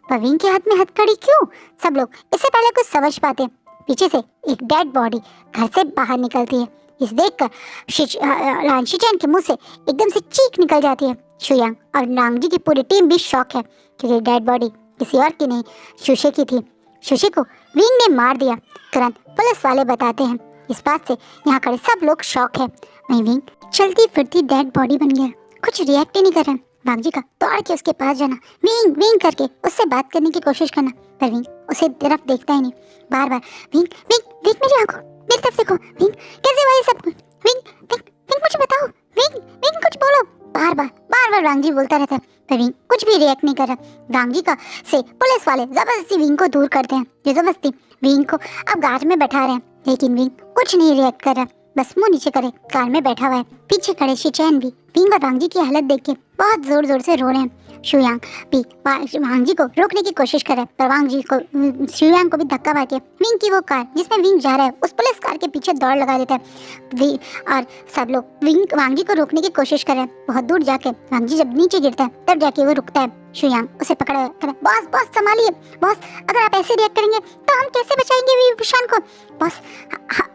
Speaker 1: पर विंग के हाथ में हथकड़ी क्यों? सब लोग इससे पहले कुछ समझ पाते। पीछे से एक डेड बॉडी घर से बाहर निकलती है। इस देखकर शिचैन के मुंह से एकदम से चीख निकल जाती है। शुयांग और नांग जी की पूरी टीम भी शॉक है क्योंकि डेड बॉडी किसी और की नहीं, शुशे की थी। शुशे को विंग ने मार दिया, तुरंत पुलिस वाले बताते हैं। इस बात से यहाँ खड़े सब लोग शॉक है। वहीं विंग चलती फिरती डेड बॉडी बन गया, कुछ रिएक्ट ही नहीं कर रहा। वांग जी का दौड़ के उसके पास जाना, विंग विंग करके उससे बात करने की कोशिश करना, पर विंग उसे तरफ देखता ही नहीं। बार बार विंग विंग विंग मेरी आंखों मेरी तरफ देखो, विंग कैसे हुआ ये सब कुछ, विंग विंग विंग मुझे बताओ, विंग विंग कुछ बोलो। बार बार वांग जी बोलता रहता है पर विंग कुछ भी रिएक्ट नहीं कर रहा। वांग जी का से पुलिस वाले जबरदस्ती विंग को दूर करते हैं, जबरदस्ती विंग को अब कार में बैठा रहे हैं, लेकिन विंग कुछ नहीं रिएक्ट कर रहा, बस मुंह नीचे करे कार में बैठा हुआ है। पीछे खड़े शिचैन भी विंग और वांग जी की हालत देख के बहुत जोर जोर से रो रहे हैं। शुयांग भी वांग जी को रोकने की कोशिश करे, पर वांग जी को शुयांग को भी धक्का मार के विंग की वो कार जिसमें विंग जा रहा है उस पुलिस कार के पीछे दौड़ लगा देता है। और सब लोग वांग जी को रोकने की कोशिश कर बहुत दूर जाके वांग जी जब नीचे गिरता है तब जाके वो रुकता है। शुयांग उसे पकड़ा कर बॉस बॉस संभालिए बॉस, अगर आप ऐसे रिएक्ट करेंगे तो हम कैसे बचाएंगे विशान को? बॉस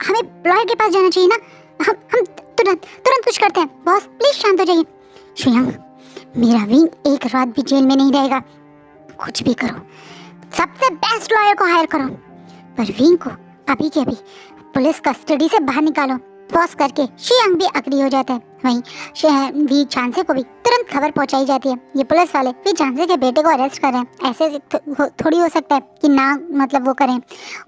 Speaker 1: हमें लॉयर के पास जाना चाहिए ना, हम तुरंत कुछ करते हैं बॉस, प्लीज शांत हो जाइए। शुयांग मेरा विंग एक रात भी जेल में नहीं रहेगा, कुछ भी करो, सबसे बेस्ट लॉयर को हायर करो, पर विंग को अभी के अभी पुलिस कस्टडी से बाहर निकालो। बॉस करके शियांग भी अग्री हो जाता है। वहीं वी चांसे को भी तुरंत खबर पहुंचाई जाती है। ये पुलिस वाले वी चांसे के बेटे को अरेस्ट कर रहे हैं, ऐसे थोड़ी हो सकता है कि ना मतलब वो करें,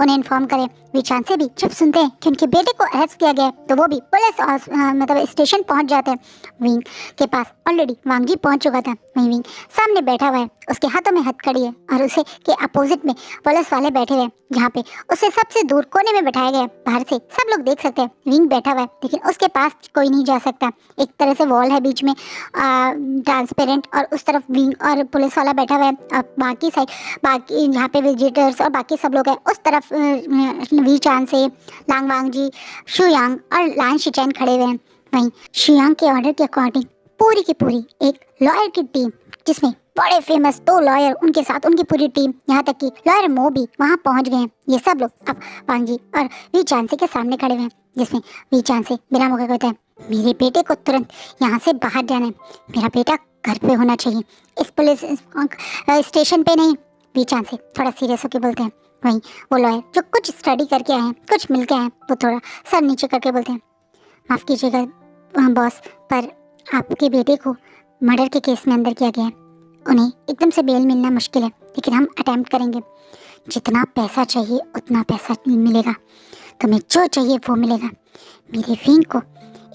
Speaker 1: उन्हें इन्फॉर्म करें। वी चांसे भी जब सुनते हैं कि उनके बेटे को अरेस्ट किया गया है तो वो भी पुलिस मतलब स्टेशन पहुंच जाते हैं। विंग के पास ऑलरेडी वांग जी पहुंच चुका था। वहीं विंग सामने बैठा हुआ है, उसके हाथों में हथकड़ी है और उसे के अपोजिट में पुलिस वाले बैठे हुए हैं, जहाँ पे उसे सबसे दूर कोने में बैठाया गया है। बाहर से सब लोग देख सकते हैं विंग बैठा हुआ है, लेकिन उसके पास कोई नहीं जा सकता। एक तरह से वॉल है बीच में ट्रांसपेरेंट, और उस तरफ विंग और पुलिस वाला बैठा हुआ है, और बाकी जहाँ पे विजिटर्स और बाकी सब लोग हैं उस तरफ वी चांसे, लांग वांग जी, शुयांग और लान शिचैन खड़े हुए हैं। वहीं शुयांग के ऑर्डर के अकॉर्डिंग पूरी की पूरी एक लॉयर की टीम, जिसमें बड़े फेमस 2 लॉयर उनके साथ उनकी पूरी टीम, यहाँ तक कि लॉयर मो भी वहाँ पहुँच गए हैं। ये सब लोग अब वांग जी और वी चांसे के सामने खड़े हुए हैं, जिसमें वी चांसे बिना मौके कहते हैं मेरे बेटे को तुरंत यहाँ से बाहर जाना है, मेरा बेटा घर पे होना चाहिए, इस पुलिस स्टेशन पे नहीं। वी चांसे थोड़ा सीरियस होकर बोलते हैं। वहीं वो लॉयर जो कुछ स्टडी करके आए हैं, कुछ मिल के आए हैं, वो थोड़ा सर नीचे करके बोलते हैं माफ़ कीजिएगा बॉस, पर आपके बेटे को मर्डर के केस में अंदर किया गया है, उन्हें एकदम से बेल मिलना मुश्किल है, लेकिन हम अटेम्प्ट करेंगे, जितना पैसा चाहिए उतना पैसा मिलेगा, तुम्हें जो चाहिए वो मिलेगा, मेरे विंग को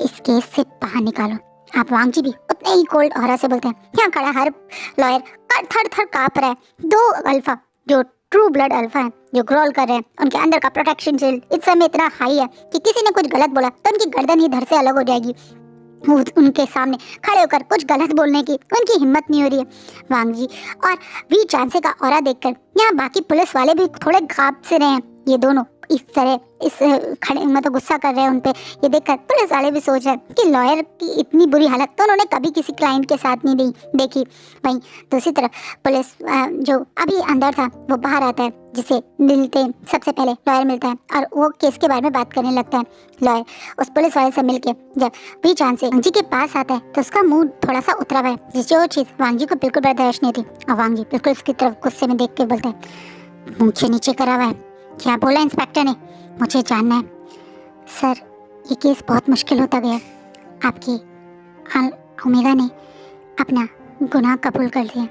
Speaker 1: इस केस से बाहर निकालो। आप वांग जी भी उतने ही कोल्ड ऑरा से बोलते हैं। यहाँ खड़ा हर लॉयर थर काँप रहा है। 2 अल्फा जो ट्रू ब्लड अल्फा है, जो ग्रोल कर रहे हैं, उनके अंदर का प्रोटेक्शन शील्ड इस समय इतना हाई है कि किसी ने कुछ गलत बोला तो उनकी गर्दन ही धड़ से अलग हो जाएगी। उनके सामने खड़े होकर कुछ गलत बोलने की उनकी हिम्मत नहीं हो रही है। वांग जी और वी चांसे का ऑरा देखकर यहाँ बाकी पुलिस वाले भी थोड़े घाब से रहे हैं। ये दोनों इस तरह खड़े मतलब गुस्सा कर रहे हैं उन पे, ये देखकर पुलिस वाले भी सोच रहे हैं कि लॉयर की इतनी बुरी हालत तो उन्होंने कभी किसी क्लाइंट के साथ नहीं देखी। वहीं दूसरी तरफ पुलिस जो अभी अंदर था वो बाहर आता है, जिसे मिलते सबसे पहले लॉयर मिलता है और वो केस के बारे में बात करने लगता है। लॉयर उस पुलिस वाले से मिलके जब वी चांसे वांग जी के पास आता है तो उसका मुंह थोड़ा सा उतरा हुआ है, जिससे वो चीज़ वांग जी को बिल्कुल बर्दाश्त नहीं थी। और वांग जी बिल्कुल उसकी तरफ गुस्से में देख के बोलता है मुँह नीचे करा हुआ है, क्या बोला इंस्पेक्टर ने, मुझे जानना है। सर ये केस बहुत मुश्किल होता गया, आपकी ओमेगा ने अपना गुनाह कबूल कर लिया,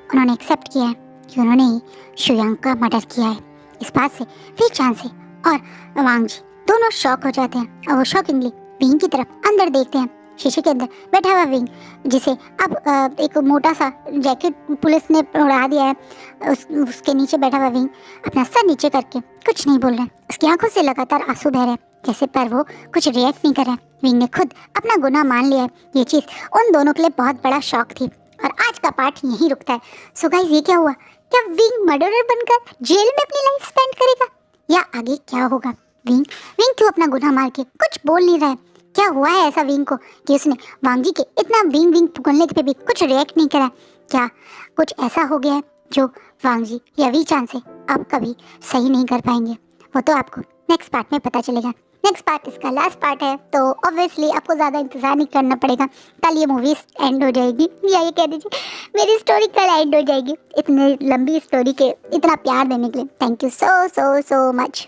Speaker 1: उन्होंने एक्सेप्ट किया है कि उन्होंने ही शुयांग का मर्डर किया है। इस बात से वी चांसे और वांग जी दोनों शॉक हो जाते हैं और वो शॉकिंगली विंग की तरफ अंदर देखते हैं। शीशे के अंदर बैठा हुआ विंग, जिसे अब एक मोटा सा जैकेट पुलिस ने उड़ा दिया है। उसके नीचे बैठा हुआ विंग अपना सर नीचे करके कुछ नहीं बोल रहा है। उसकी आंखों से लगातार आंसू बह रहे हैं जैसे, पर वो कुछ रिएक्ट नहीं कर रहा है। विंग ने खुद अपना गुनाह मान लिया है। ये चीज़ उन दोनों के लिए बहुत बड़ा शौक थी। और आज का पार्ट यहीं रुकता है। सो गाइस, ये क्या हुआ? क्या विंग मर्डरर बनकर जेल में अपनी लाइफ स्पेंड करेगा, या आगे क्या होगा? विंग क्यों अपना गुनाह मार के कुछ बोल नहीं रहा है? क्या हुआ है ऐसा विंग को कि उसने वांग जी के इतना विंग पुकारने पे भी कुछ रिएक्ट नहीं करा? क्या कुछ ऐसा हो गया है जो वांग जी या वी चांद से अब कभी सही नहीं कर पाएंगे? वो तो आपको नेक्स्ट पार्ट में पता चलेगा। नेक्स्ट पार्ट इसका लास्ट पार्ट है, तो ऑब्वियसली आपको ज़्यादा इंतज़ार नहीं करना पड़ेगा। कल ये मूवी एंड हो जाएगी, या ये कह दीजिए मेरी स्टोरी कल एंड हो जाएगी। इतनी लंबी स्टोरी के इतना प्यार देने के लिए thank you so so so much.